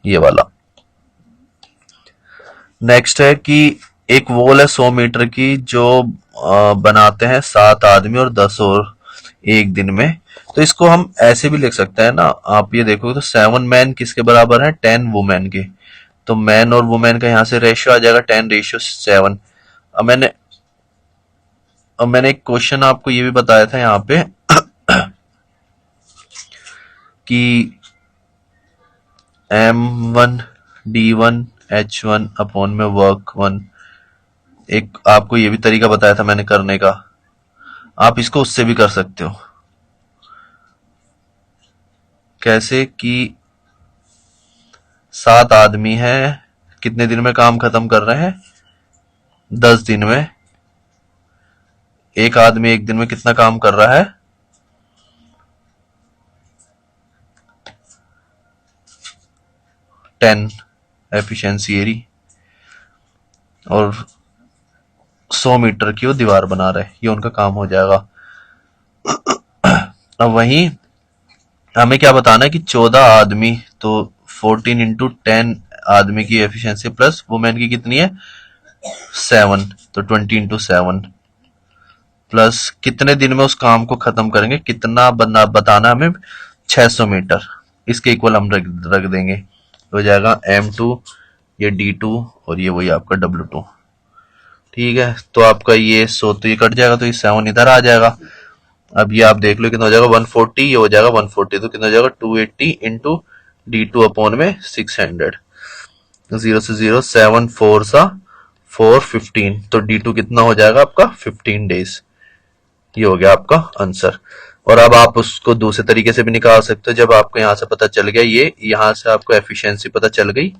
ये वाला। नेक्स्ट है कि एक वॉल है 100 मीटर की जो बनाते हैं 7 आदमी और 10 और एक दिन में। तो इसको हम ऐसे भी लिख सकते हैं ना, आप ये देखोगे तो 7 मैन किसके बराबर है, 10 वुमेन के। तो मैन और वुमेन का यहाँ से रेशियो आ जाएगा 10:7। अब मैंने एक क्वेश्चन आपको ये भी बताया था यहाँ पे कि M1D1H1 अपॉन में वर्क 1, एक आपको ये भी तरीका बताया था मैंने करने का, आप इसको उससे भी कर सकते हो। कैसे कि 7 आदमी हैं, कितने दिन में काम खत्म कर रहे हैं, 10 दिन में। एक आदमी एक दिन में कितना काम कर रहा है, 10 एफिशिएंसी एरी, और 100 मीटर की वो दीवार बना रहे, ये उनका काम हो जाएगा। अब वहीं हमें क्या बताना है कि 14 आदमी, तो 14 इंटू 10 आदमी की एफिशिएंसी प्लस वुमेन की कितनी है 7, तो 20 इंटू 7 प्लस कितने दिन में उस काम को खत्म करेंगे, कितना बताना हमें 600 मीटर, इसके इक्वल हम रख देंगे, तो हो जाएगा M2, ये D2 और ये वही आपका W2। ठीक है, तो आपका ये 100 तो ये कट जाएगा, तो ये 7 इधर आ जाएगा। अब ये आप देख लो कितना हो जाएगा 140, ये हो जाएगा 140, तो कितना हो जाएगा 280 इंटू D2 अपॉन में 600, 0 से 0 7 4 सा 4 15, तो D2 कितना हो जाएगा आपका 15 डेज, ये हो गया आपका आंसर। और अब आप उसको दूसरे तरीके से भी निकाल सकते हो, जब आपको यहां से पता चल गया, ये यहां से आपको एफिशिएंसी पता चल गई,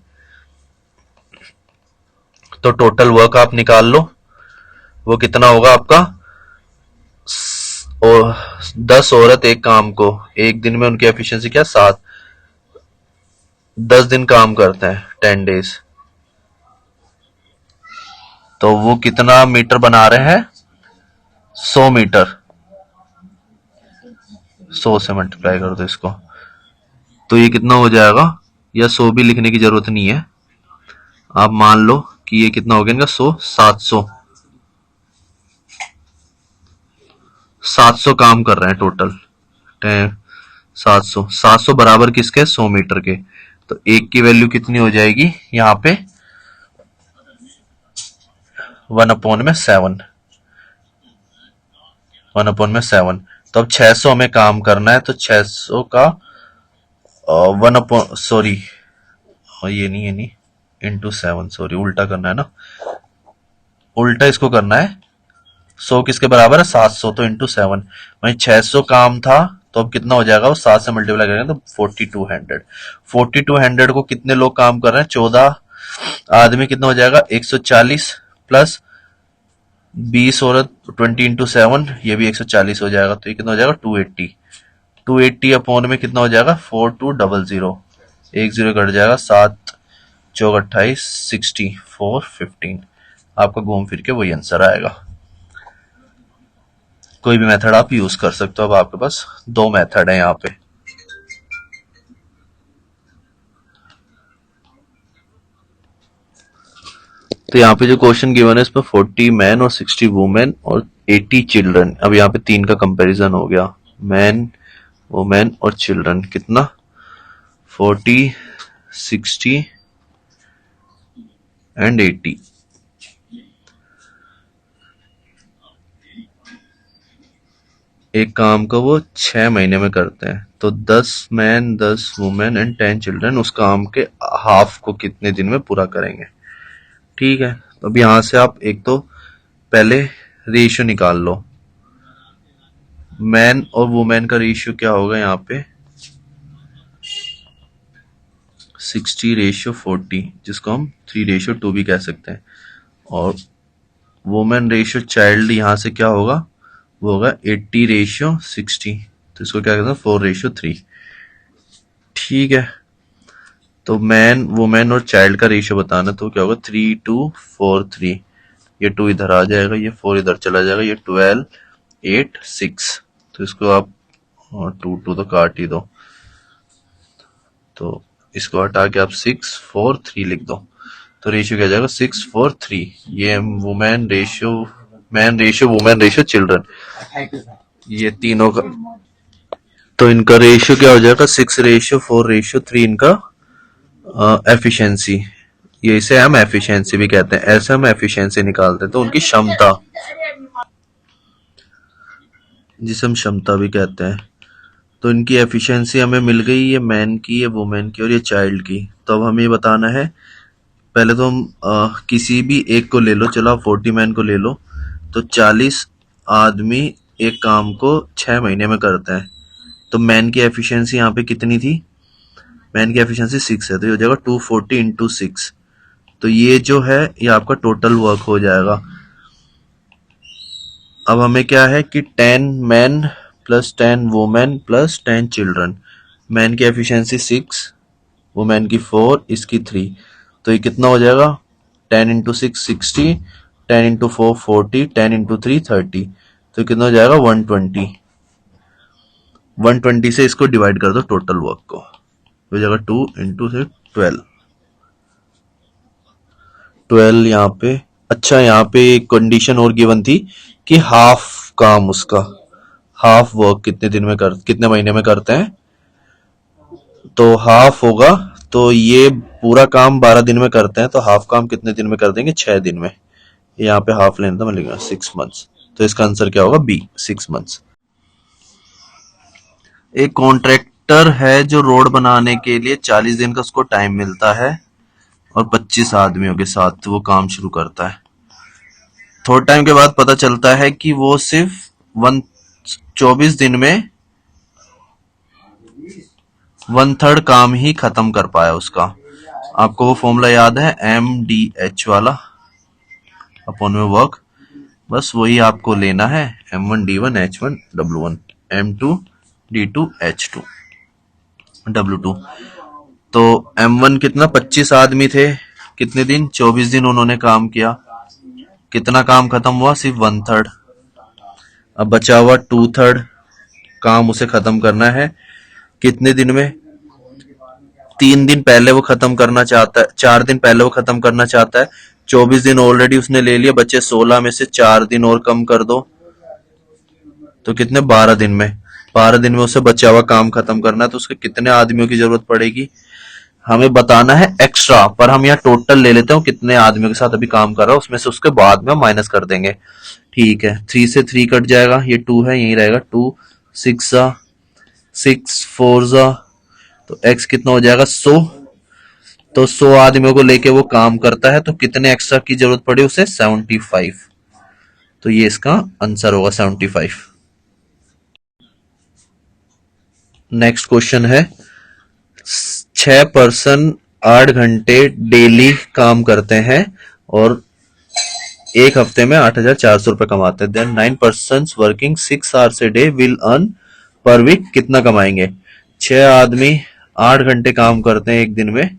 तो टोटल वर्क आप निकाल लो, वो कितना होगा आपका, और 10 औरत एक काम को एक दिन में, उनकी एफिशिएंसी क्या 7, 10 दिन काम करते हैं 10 डेज, तो वो कितना मीटर बना रहे हैं 100 मीटर, 100 से मल्टीप्लाई कर दो इसको, तो ये कितना हो जाएगा, या 100 भी लिखने की जरूरत नहीं है, आप मान लो कि ये कितना हो गया इनका 100, 700 काम कर रहे हैं टोटल, 700 बराबर किसके 100 मीटर के, तो एक की वैल्यू कितनी हो जाएगी यहाँ पे 1/7, 1/7। तो अब 600 हमें काम करना है, तो 600 का 1 सॉरी, ये नहीं इंटू 7, सॉरी उल्टा करना है ना, उल्टा इसको करना है, 100 किसके बराबर है 700, तो इंटू 7, वही 600 काम था, तो अब कितना हो जाएगा, वो 7 से मल्टीप्लाई करेंगे तो 4200, 4200 को कितने लोग काम कर रहे हैं 14 आदमी, कितना हो जाएगा 140 प्लस 20 औरत, 20 इंटू 7, ये भी 140 हो जाएगा, तो ये कितना हो जाएगा 280, 280 अपॉन में कितना हो जाएगा 4200, एक जीरो कट जाएगा, 7 चौक 28, 60 4 15, आपका घूम फिर के वही आंसर आएगा। कोई भी मेथड आप यूज कर सकते हो, अब आपके पास 2 मेथड है यहाँ पे। तो यहाँ पे जो क्वेश्चन गिवन है इसमें 40 मैन और 60 वुमेन और 80 चिल्ड्रन। अब यहाँ पे 3 का कंपैरिजन हो गया, मैन वुमेन और चिल्ड्रन, कितना 40 60 एंड 80। एक काम को वो 6 महीने में करते हैं, तो 10 मैन 10 वुमेन एंड 10 चिल्ड्रन उस काम के हाफ को कितने दिन में पूरा करेंगे। ठीक है, तो अब यहां से आप एक तो पहले रेशियो निकाल लो, मैन और वुमेन का रेशियो क्या होगा यहाँ पे 60:40, जिसको हम 3:2 भी कह सकते हैं, और वुमेन रेशियो चाइल्ड यहाँ से क्या होगा, वो होगा 80:60, तो इसको क्या कहते हैं 4:3। ठीक है, तो मैन वुमेन और चाइल्ड का रेशियो बताना, तो क्या होगा 3:4:3, ये 2 इधर आ जाएगा, ये 4 इधर चला जाएगा, ये 12 8 6। तो इसको आप 2 2 तो काट ही दो, तो इसको हटा के आप 6 4 3 लिख दो। तो रेशियो क्या जाएगा 6 4 3। ये women ratio, man ratio, women ratio, children, ये तीनों का, तो इनका रेशियो क्या हो जाएगा 6:4:3 इनका एफिशिएंसी। ये इसे हम एफिशिएंसी भी कहते हैं, ऐसे हम एफिशिएंसी निकालते हैं। तो उनकी क्षमता, जिसे हम क्षमता भी कहते हैं, तो इनकी एफिशिएंसी हमें मिल गई, ये मैन की, ये वुमेन की और ये चाइल्ड की। तो अब हमें ये बताना है, पहले तो हम किसी भी एक को ले लो, चलो आप 40 मैन को ले लो, तो 40 आदमी एक काम को 6 महीने में करते हैं। तो मैन की एफिशिएंसी यहाँ पे कितनी थी, मैन की एफिशिएंसी 6 है, तो ये हो जाएगा 240 इंटू 6। तो ये जो है ये आपका टोटल वर्क हो जाएगा। अब हमें क्या है कि 10 man plus 10 women plus 10 children. Man की एफिशिएंसी 6, वुमेन की 4, इसकी 3। तो ये कितना हो जाएगा 10 इंटू 6 60, 10 इंटू 4 40, 10 इंटू 3 30। तो कितना हो जाएगा 120। 120 से इसको डिवाइड कर दो टोटल वर्क को, हो जाएगा 2 इंटू 12। 12 यहाँ पे। अच्छा, यहाँ पे एक कंडीशन और गिवन थी कि हाफ काम उसका, हाफ वर्क कितने महीने में करते हैं, तो हाफ होगा, तो ये पूरा काम 12 दिन में करते हैं, तो हाफ काम कितने दिन में कर देंगे 6 दिन में। यहाँ पे हाफ लेना था, मैं लिखूंगा 6 मंथ्स। तो इसका आंसर क्या होगा बी, 6 मंथ्स। एक कॉन्ट्रैक्टर है जो रोड बनाने के लिए 40 दिन का उसको टाइम मिलता है और 25 आदमियों के साथ वो काम शुरू करता है। थोड़े टाइम के बाद पता चलता है कि वो सिर्फ 24 दिन में 1/3 काम ही खत्म कर पाया उसका। आपको वो फॉर्मूला याद है, MDH वाला, अपॉन में वर्क, बस वही आपको लेना है, M1D1 H1 W1 M2 D2 H2 W2। तो M1 कितना, 25 आदमी थे, कितने दिन, 24 दिन उन्होंने काम किया, कितना काम खत्म हुआ, सिर्फ 1/3। अब बचा हुआ 2/3 काम उसे खत्म करना है, कितने दिन में, 3 दिन पहले वो खत्म करना चाहता है, 4 दिन पहले वो खत्म करना चाहता है, 24 दिन ऑलरेडी उसने ले लिया, बचे 16 में से 4 दिन और कम कर दो, तो कितने, 12 दिन में। 12 दिन में उसे बचा हुआ काम खत्म करना है, तो उसके कितने आदमियों की जरूरत पड़ेगी, हमें बताना है एक्स्ट्रा, पर हम यहाँ टोटल ले लेते हैं कितने आदमियों के साथ अभी काम कर रहा है, उसमें से उसके बाद में माइनस कर देंगे। ठीक है, 3 से 3 कट जाएगा, ये 2 है, यही रहेगा 2, 6 6 4 तो x कितना हो जाएगा 100। तो 100 आदमियों को लेके वो काम करता है, तो कितने एक्स्ट्रा की जरूरत पड़ी उसे, 75। तो ये इसका आंसर होगा 75। नेक्स्ट क्वेश्चन है, 6 पर्सन 8 घंटे डेली काम करते हैं और एक हफ्ते में 8,400 रुपए कमाते हैं। Then 9 person working 6 hours a day will earn per week कितना कमाएंगे। 6 आदमी 8 घंटे काम करते हैं एक दिन में,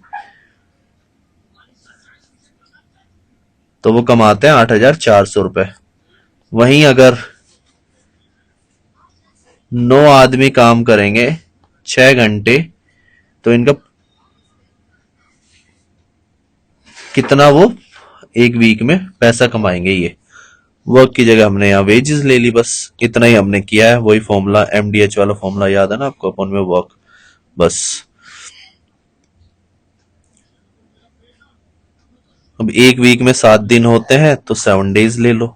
तो वो कमाते हैं 8,400 रुपए। वहीं अगर 9 आदमी काम करेंगे 6 घंटे, तो इनका कितना वो एक वीक में पैसा कमाएंगे। ये वर्क की जगह हमने यहाँ वेजेस ले ली, बस इतना ही हमने किया है। वही फॉर्मूला, MDH वाला फॉर्मूला याद है ना आपको, अपन में वर्क, बस। अब एक वीक में 7 दिन होते हैं, तो 7 डेज ले लो।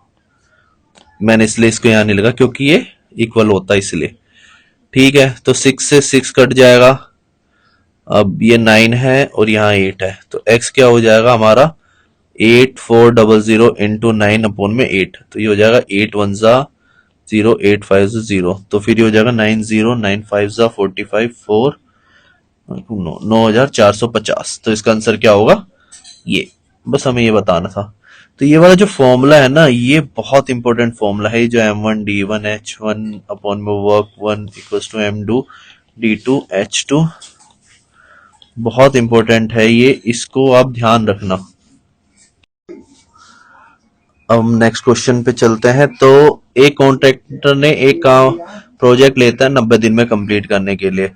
मैंने इसलिए इसको यहाँ नहीं लगा क्योंकि ये इक्वल होता है इसलिए। ठीक है, तो 6 से 6 कट जाएगा। अब ये 9 है और यहाँ 8 है, तो x क्या हो जाएगा हमारा 8400 इंटू 9 अपॉन में 8। तो ये हो जाएगा 8 1 0, 8 5 0। तो फिर ये हो जाएगा 90 9 5 45 4 9,450। तो इसका आंसर क्या होगा ये, बस हमें ये बताना था। तो ये वाला जो फॉर्मूला है ना, ये बहुत इंपॉर्टेंट फॉर्मूला है, जो M1D1 H1 अपॉन में work 1 equals to M2 D2 H2, बहुत इंपॉर्टेंट है ये, इसको आप ध्यान रखना। अब हम नेक्स्ट क्वेश्चन पे चलते हैं। तो एक कॉन्ट्रैक्टर ने एक काम प्रोजेक्ट लेता है 90 दिन में कंप्लीट करने के लिए,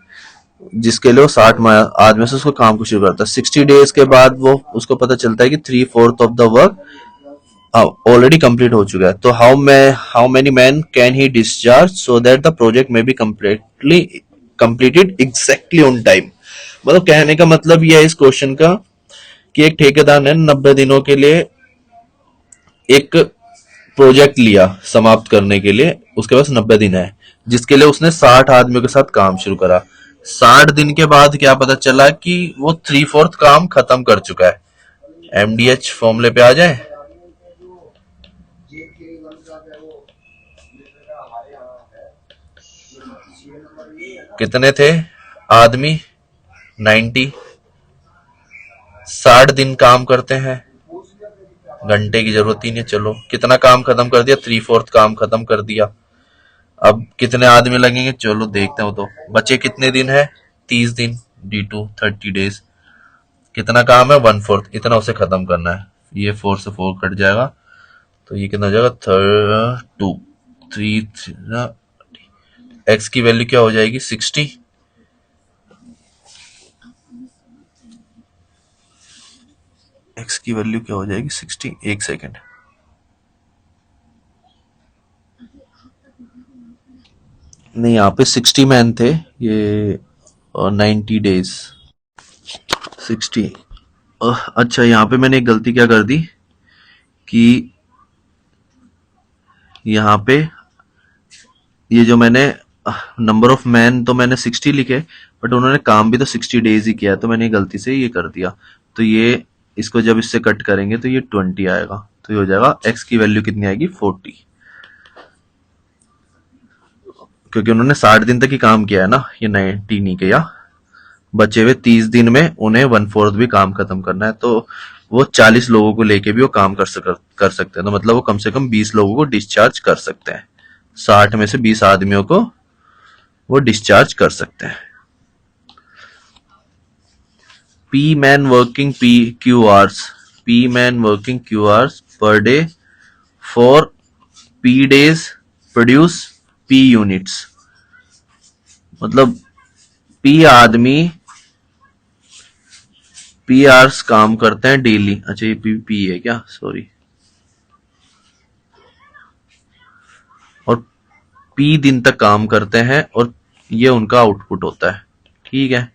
जिसके लिए वो 60 आदमी से उसको काम को शुरू करता है। 60 डेज के बाद वो उसको पता चलता है कि 3/4 of the work already complete हो चुका है। तो how many man can he discharge so that the project may be completely completed exactly on time. मतलब कहने का मतलब यह है इस क्वेश्चन का कि एक ठेकेदार ने 90 दिनों के लिए एक प्रोजेक्ट लिया समाप्त करने के लिए, उसके पास 90 दिन है, जिसके लिए उसने 60 आदमियों के साथ काम शुरू करा। 60 दिन के बाद क्या पता चला कि वो 3/4 काम खत्म कर चुका है। एमडीएच फॉर्मूले पे आ जाए। कितने थे आदमी? 90। 60 दिन काम करते हैं, घंटे की जरूरत ही नहीं। चलो कितना काम खत्म कर दिया? 3/4 काम खत्म कर दिया। अब कितने आदमी लगेंगे? चलो देखते हो। तो बचे कितने दिन है? 30 दिन। D2 30 days. कितना काम है? 1/4। इतना उसे खत्म करना है। ये 4 से 4 कट जाएगा, तो ये कितना हो जाएगा? 2 3 एक्स की वैल्यू क्या हो जाएगी? 60। एक्स की वैल्यू क्या हो जाएगी? 60। एक सेकेंड। नहीं, यहाँ पे 60 मैन थे ये, और 90 डेज 60। अच्छा, यहाँ पे मैंने एक गलती क्या कर दी कि यहाँ पे ये जो मैंने नंबर ऑफ मैन तो मैंने 60 लिखे, बट उन्होंने काम भी तो 60 डेज ही किया, तो मैंने गलती से ये कर दिया। तो ये इसको जब इससे कट करेंगे तो ये 20 आएगा। तो ये हो जाएगा एक्स की वैल्यू कितनी आएगी? 40। क्योंकि उन्होंने 60 दिन तक ही काम किया है ना, ये 90 नहीं किया। बचे हुए 30 दिन में उन्हें 1/4 भी काम खत्म करना है। तो वो 40 लोगों को लेके भी वो काम कर सकते हैं। तो मतलब वो कम से कम 20 लोगों को डिस्चार्ज कर सकते हैं। 60 में से 20 आदमियों को वो डिस्चार्ज कर सकते हैं। P man working PQ hours. P man working Q hours per day for P days produce P units. मतलब P आदमी P hours काम करते हैं डेली। अच्छा, ये P है क्या? सॉरी। और P दिन तक काम करते हैं और ये उनका आउटपुट होता है। ठीक है।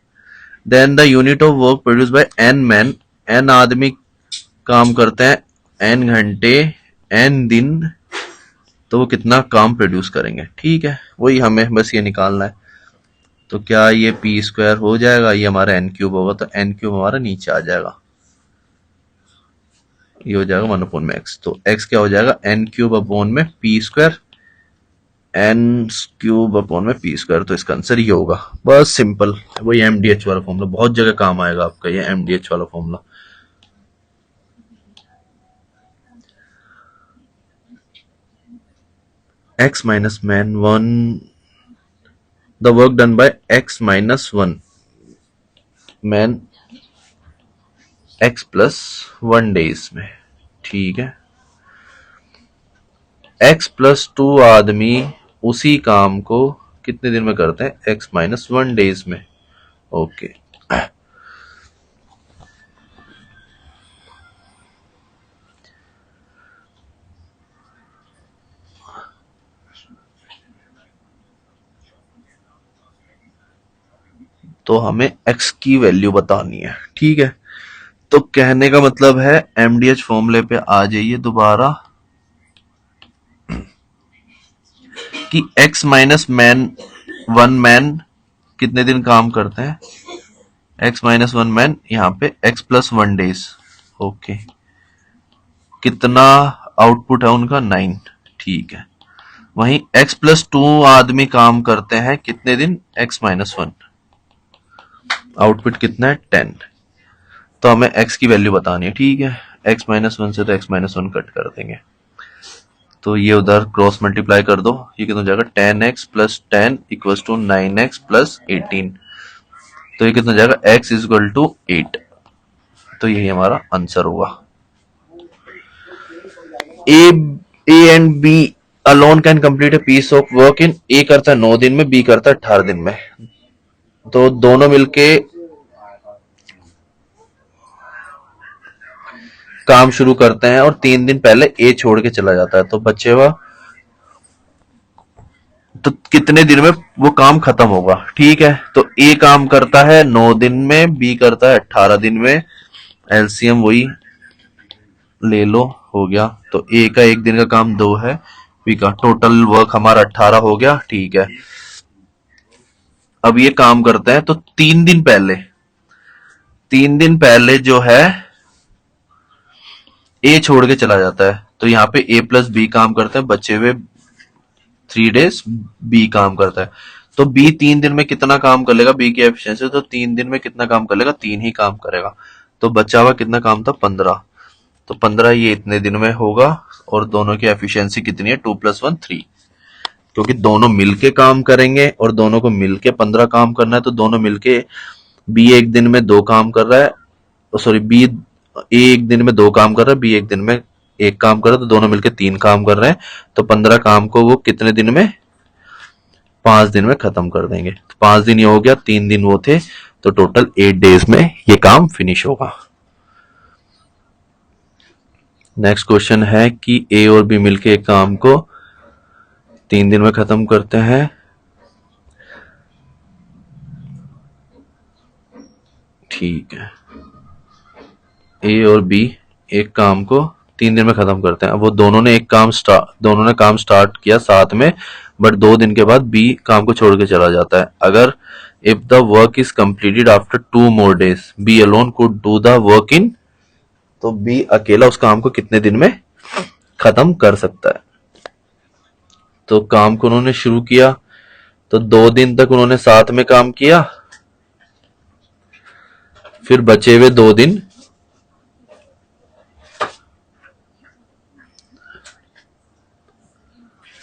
Then the unit of work produce by N man. N आदमी काम करते हैं N घंटे N दिन, तो वो कितना काम प्रोड्यूस करेंगे। ठीक है, वही हमें बस ये निकालना है। तो क्या ये P² हो जाएगा? ये हमारा N³ होगा, तो N³ हमारा नीचे आ जाएगा। ये हो जाएगा 1/x। तो x क्या हो जाएगा? N³/P²। N³/P²। तो इसका आंसर ये होगा। बस सिंपल, वही MDH वाला फॉर्मूला, बहुत जगह काम आएगा आपका ये MDH वाला formula. x minus man 1, the work done by x minus 1 man x plus 1 days में। ठीक है। x plus 2 आदमी उसी काम को कितने दिन में करते हैं? x minus 1 days में। ओके। तो हमें x की वैल्यू बतानी है। ठीक है। तो कहने का मतलब है MDH फॉर्मूले पे आ जाइए दोबारा, कि x माइनस मैन 1 मैन कितने दिन काम करते हैं? x माइनस 1 मैन, यहाँ पे x प्लस 1 डेज। ओके। कितना आउटपुट है उनका? 9। ठीक है। वहीं x प्लस 2 आदमी काम करते हैं कितने दिन? x minus 1। आउटपुट कितना है? 10। तो हमें x की वैल्यू बतानी है। ठीक है। x माइनस 1 से तो x माइनस 1 कट कर देंगे, तो ये उधर क्रॉस मल्टीप्लाई कर दो। ये कितना हो जाएगा? 10x plus 10 equal to 9x plus 18। तो ये कितना हो जाएगा? x is equal to 8। तो यही हमारा आंसर होगा। A A and B alone can complete a piece of work in, A करता है 9 दिन में, बी करता है 18 दिन में। तो दोनों मिलके काम शुरू करते हैं और 3 दिन पहले ए छोड़ के चला जाता है, तो बच्चे हुआ तो कितने दिन में वो काम खत्म होगा। ठीक है, तो ए काम करता है 9 दिन में, बी करता है 18 दिन में। एलसीएम वही ले लो, हो गया। तो ए का 1 दिन का काम 2 है, बी का टोटल वर्क हमारा 18 हो गया। ठीक है, अब ये काम करते हैं तो 3 दिन पहले जो है ए छोड़ के चला जाता है, तो यहाँ पे ए प्लस बी काम करते हैं, बचे हुए 3 डेज बी काम करता है। तो बी 3 दिन में कितना काम कर लेगा, बी की एफिशिएंसी, तो 3 दिन में कितना काम कर लेगा, 3 ही काम करेगा। तो बचा हुआ कितना काम था, 15। तो 15 ये इतने दिन में होगा, और दोनों की एफिशिएंसी कितनी है, 2 + 1 3, क्योंकि दोनों मिलके काम करेंगे और दोनों को मिलके 15 काम करना है। तो दोनों मिलके बी 1 दिन में 2 काम कर रहा है, सॉरी बी ए 1 दिन में 2 काम कर रहा है, बी 1 दिन में 1 काम कर रहा है, तो दोनों मिलके 3 काम कर रहे हैं। तो 15 काम को वो कितने दिन में, 5 दिन में खत्म कर देंगे। तो 5 दिन ये हो गया, 3 दिन वो थे, तो टोटल 8 डेज में ये काम फिनिश होगा। नेक्स्ट क्वेश्चन है कि ए और बी मिलके एक काम को 3 दिन में खत्म करते हैं। ठीक है, ए और बी एक काम को 3 दिन में खत्म करते हैं। अब वो दोनों ने काम स्टार्ट किया साथ में, बट 2 दिन के बाद बी काम को छोड़ के चला जाता है। अगर if the work is completed after 2 more days, B alone could do the work in, तो बी अकेला उस काम को कितने दिन में खत्म कर सकता है। तो काम को उन्होंने शुरू किया, तो 2 दिन तक उन्होंने साथ में काम किया, फिर बचे हुए 2 दिन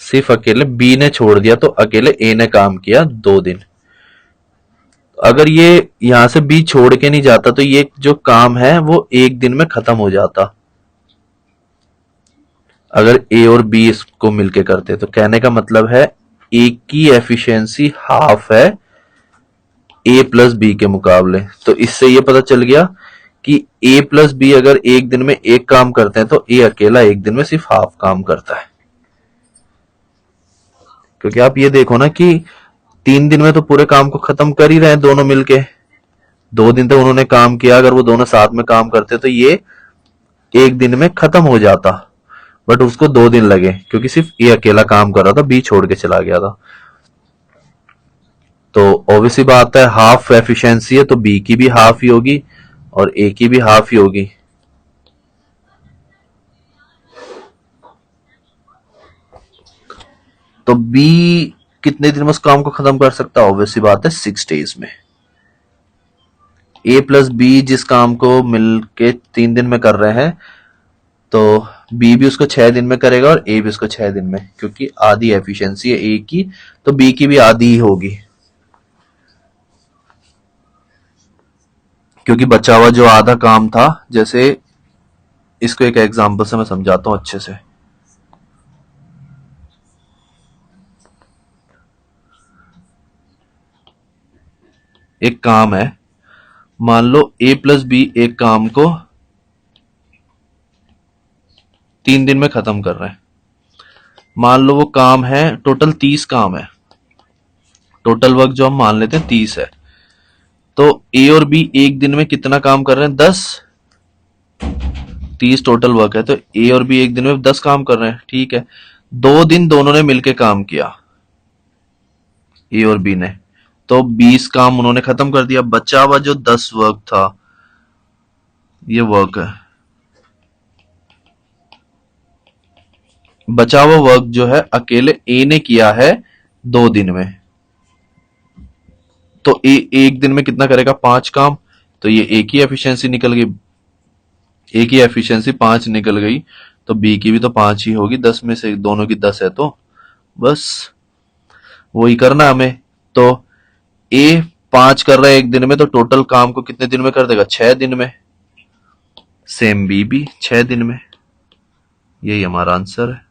सिर्फ अकेले बी ने छोड़ दिया, तो अकेले ए ने काम किया 2 दिन। अगर ये यहां से बी छोड़ के नहीं जाता तो ये जो काम है वो 1 दिन में खत्म हो जाता, अगर ए और बी इसको मिलके करते। तो कहने का मतलब है ए की एफिशिएंसी हाफ है ए प्लस बी के मुकाबले। तो इससे ये पता चल गया कि ए प्लस बी अगर 1 दिन में 1 काम करते हैं तो ए अकेला 1 दिन में सिर्फ हाफ काम करता है। क्योंकि आप ये देखो ना कि 3 दिन में तो पूरे काम को खत्म कर ही रहे हैं दोनों मिलके, 2 दिन तक उन्होंने काम किया, अगर वो दोनों साथ में काम करते तो ये 1 दिन में खत्म हो जाता, बट उसको 2 दिन लगे क्योंकि सिर्फ ए अकेला काम कर रहा था, बी छोड़ के चला गया था। तो ऑब्वियसली बात है, हाफ एफिशिएंसी है तो बी की भी हाफ ही होगी और ए की भी हाफ ही होगी। तो बी कितने दिन में उस काम को खत्म कर सकता है, ऑब्वियसली बात है 6 डेज में। ए प्लस बी जिस काम को मिलके 3 दिन में कर रहे हैं, तो बी भी उसको 6 दिन में करेगा और ए भी उसको 6 दिन में, क्योंकि आधी एफिशिएंसी है ए की, तो बी की भी आधी ही होगी। क्योंकि बचा हुआ जो आधा काम था, जैसे इसको एक एग्जांपल से मैं समझाता हूं अच्छे से। एक काम है, मान लो ए प्लस बी एक काम को 3 दिन में खत्म कर रहे हैं। मान लो वो काम है, टोटल 30 काम है, टोटल वर्क जो हम मान लेते हैं 30 है। तो ए और बी 1 दिन में कितना काम कर रहे हैं, 10। 30 टोटल वर्क है, तो ए और बी 1 दिन में 10 काम कर रहे हैं। ठीक है, 2 दिन दोनों ने मिलके काम किया, ए और बी ने, तो 20 काम उन्होंने खत्म कर दिया। बचा हुआ जो 10 वर्क था, ये वर्क है, बचा हुआ वर्क जो है अकेले ए ने किया है 2 दिन में। तो ए 1 दिन में कितना करेगा, 5 काम, तो ये ए की एफिशिएंसी निकल गई, ए की एफिशिएंसी 5 निकल गई, तो बी की भी तो 5 ही होगी, 10 में से दोनों की 10 है, तो बस वही करना हमें। तो ए 5 कर रहा है 1 दिन में, तो टोटल काम को कितने दिन में कर देगा, 6 दिन में। सेम बी भी 6 दिन में। यही हमारा आंसर है।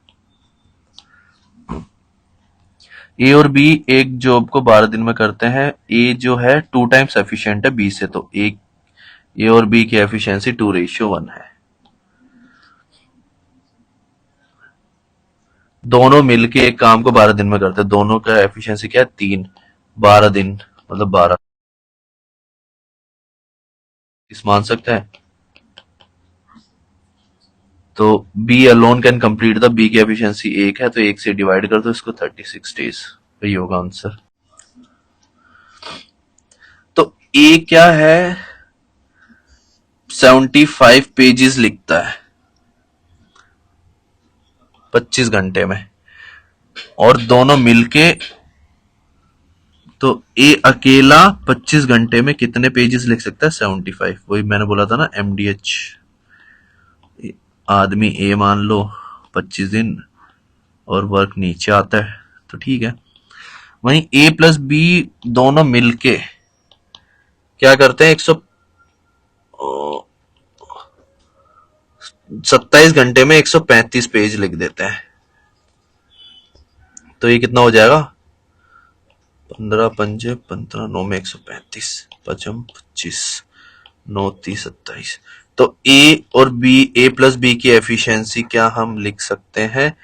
ए और बी एक जॉब को 12 दिन में करते हैं। ए जो है 2 टाइम्स एफिशिएंट है बी से, तो एक ए और बी की एफिशिएंसी 2:1 है। दोनों मिलके एक काम को 12 दिन में करते हैं। दोनों का एफिशिएंसी क्या है? 3। 12 दिन मतलब 12 इस मान सकते हैं। तो B alone can complete the, B की एफिशिएंसी 1 है तो 1 से डिवाइड कर दो इसको, 36 डेज। यही होगा आंसर। तो ए क्या है? 75 पेजेस लिखता है 25 घंटे में, और दोनों मिलके, तो ए अकेला 25 घंटे में कितने पेजेस लिख सकता है? 75। वही मैंने बोला था ना, एमडीएच। आदमी ए मान लो 25 दिन और वर्क नीचे आता है, तो ठीक है। वहीं ए प्लस बी दोनों मिलके क्या करते हैं? 127 घंटे में 135 पेज लिख देते हैं। तो ये कितना हो जाएगा? 15 पंजे 15, 9 में 135, 5 25, 9 30 27। तो ए और बी, ए प्लस बी की एफिशिएंसी क्या हम लिख सकते हैं?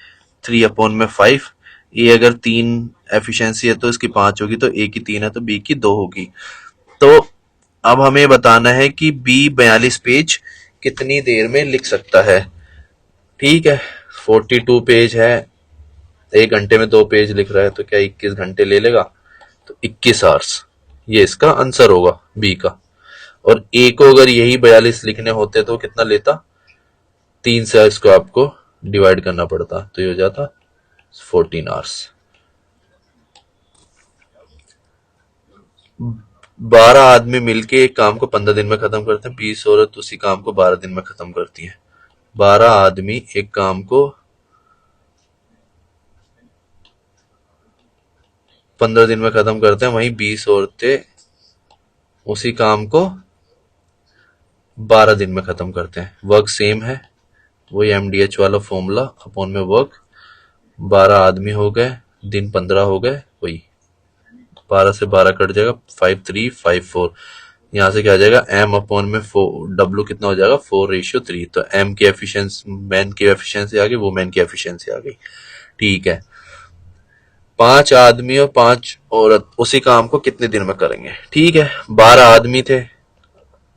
3/5। ए अगर 3 एफिशिएंसी है तो इसकी 5 होगी, तो ए की 3 है तो बी की 2 होगी। तो अब हमें बताना है कि बी 42 पेज कितनी देर में लिख सकता है। ठीक है, 42 पेज है, 1 घंटे में 2 पेज लिख रहा है, तो क्या 21 घंटे ले लेगा? तो 21 आवर्स, ये इसका आंसर होगा बी का। और ए को अगर यही 42 लिखने होते तो कितना लेता? 3 से इसको आपको डिवाइड करना पड़ता, तो ये हो जाता 14 आवर्स। 12 आदमी मिलके एक काम को 15 दिन में खत्म करते हैं। 20 औरत उसी काम को 12 दिन में खत्म करती है। 12 आदमी एक काम को 15 दिन में खत्म करते हैं, वहीं 20 औरतें उसी काम को 12 दिन में खत्म करते हैं। वर्क सेम है, वही एमडीएच वाला फॉर्मूला, अपॉन में वर्क। 12 आदमी हो गए, दिन 15 हो गए, वही 12 से 12 कट जाएगा, 5354। यहां से क्या आ जाएगा? एम अपॉन में 4, डब्ल्यू कितना हो जाएगा? 4:3। तो एम की एफिशिएंसी, मैन की एफिशिएंसी आ गई, वुमेन की एफिशिएंसी आ गई। ठीक है, 5 आदमी और 5 औरत उसी काम को कितने दिन में करेंगे? ठीक है, 12 आदमी थे,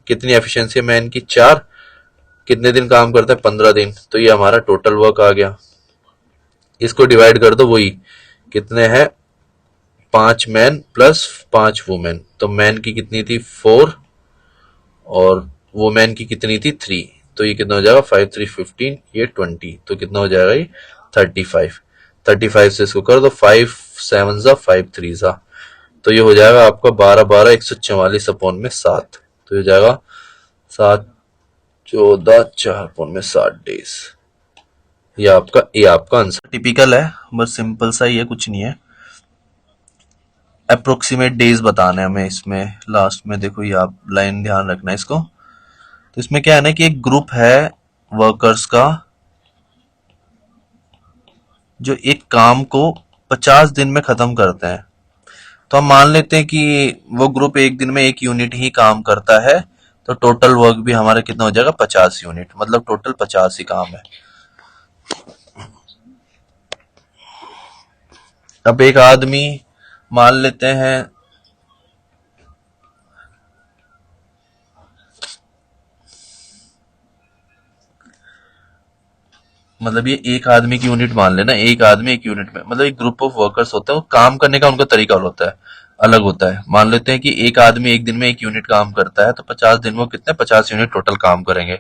कितनी एफिशिएंसी है मैन की? 4। कितने दिन काम करते हैं? 15 दिन। तो ये हमारा टोटल वर्क आ गया। इसको डिवाइड कर दो, वही कितने हैं? 5 मैन प्लस 5 वुमेन। तो मैन की कितनी थी? 4, और वुमेन की कितनी थी? 3। तो ये कितना हो जाएगा? 5 3 15, ये 20। तो कितना हो जाएगा? ये 35। 35 से इसको कर दो, 5 7 जा 5 3 जा, तो ये हो जाएगा आपका 12 12 144 अपॉन में 7। तो ये हो जाएगा 7 14 4 अपॉन में 60 डेज। ये आपका आंसर टिपिकल है, बस सिंपल सा ही है, कुछ नहीं है। अप्रोक्सीमेट डेज बताने हमें इसमें लास्ट में। देखो ये आप लाइन ध्यान रखना है इसको। तो इसमें क्या है ना कि एक ग्रुप है वर्कर्स का जो एक काम को 50 दिन में खत्म करते हैं। तो हम मान लेते हैं कि वो ग्रुप एक दिन में 1 यूनिट ही काम करता है, तो टोटल वर्क भी हमारा कितना हो जाएगा? 50 यूनिट, मतलब टोटल 50 ही काम है। अब एक आदमी मान लेते हैं मतलब ये एक आदमी की यूनिट मान लेना, एक आदमी एक यूनिट में, मतलब एक ग्रुप ऑफ वर्कर्स होता है, काम करने का उनका तरीका होता है, अलग होता है। मान लेते हैं कि एक आदमी एक दिन में 1 यूनिट काम करता है, तो 50 दिन वो कितने 50 यूनिट टोटल काम करेंगे।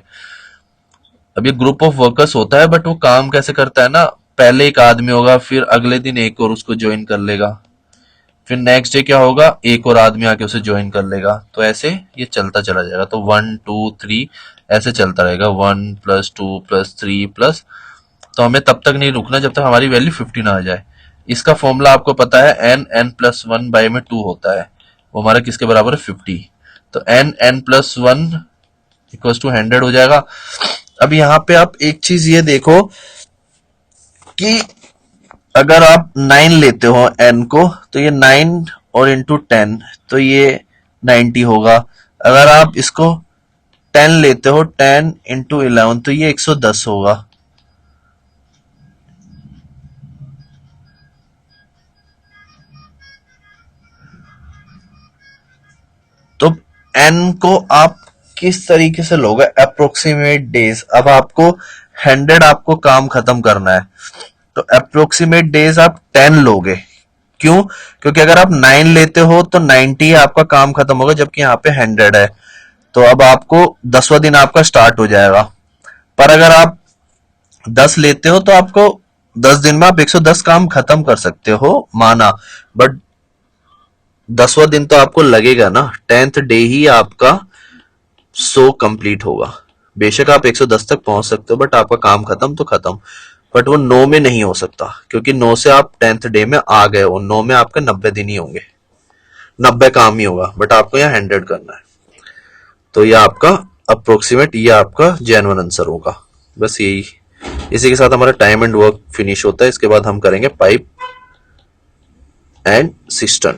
अब ये ग्रुप ऑफ वर्कर्स होता है, बट वो काम कैसे करता है ना, पहले एक आदमी होगा, फिर अगले दिन एक और उसको ज्वाइन कर लेगा, फिर नेक्स्ट डे क्या होगा, एक और आदमी आके उसे ज्वाइन कर लेगा। तो ऐसे ये चलता चला जाएगा। तो 1 2 3 ऐसे चलता रहेगा, 1 + 2 + 3 प्लस। तो हमें तब तक नहीं रुकना जब तक हमारी वैल्यू 50 ना आ जाए। इसका फॉर्मूला आपको पता है, n+1/2 होता है, वो हमारा किसके बराबर है? 50। तो n+1 = 100 हो जाएगा। अब यहाँ पे आप एक चीज ये देखो कि अगर आप 9 लेते हो n को तो ये 9 और इंटू 10 तो ये 90 होगा। अगर आप इसको 10 लेते हो 10 इंटू 11 तो ये 110 होगा। तो n को आप किस तरीके से लोगे, अप्रोक्सीमेट डेज। अब आपको 100 आपको काम खत्म करना है तो अप्रोक्सीमेट डेज आप 10 लोगे। क्यों? क्योंकि अगर आप 9 लेते हो तो 90 आपका काम खत्म होगा, जबकि यहाँ पे 100 है। तो अब आपको 10वां दिन आपका स्टार्ट हो जाएगा। पर अगर आप 10 लेते हो तो आपको 10 दिन में आप 110 काम खत्म कर सकते हो, माना। बट 10वां दिन तो आपको लगेगा ना, 10th डे ही आपका 100 कंप्लीट होगा। बेशक आप 110 तक पहुंच सकते हो बट आपका काम खत्म तो खत्म। बट वो 9 में नहीं हो सकता, क्योंकि 9 से आप 10th डे में आ गए हो। 9 में आपके 90 दिन ही होंगे, 90 काम ही होगा, बट आपको यहाँ 100 करना है। तो ये आपका अप्रोक्सीमेट, ये आपका जेन्युइन आंसर होगा। बस यही, इसी के साथ हमारा टाइम एंड वर्क फिनिश होता है। इसके बाद हम करेंगे पाइप एंड सिस्टम।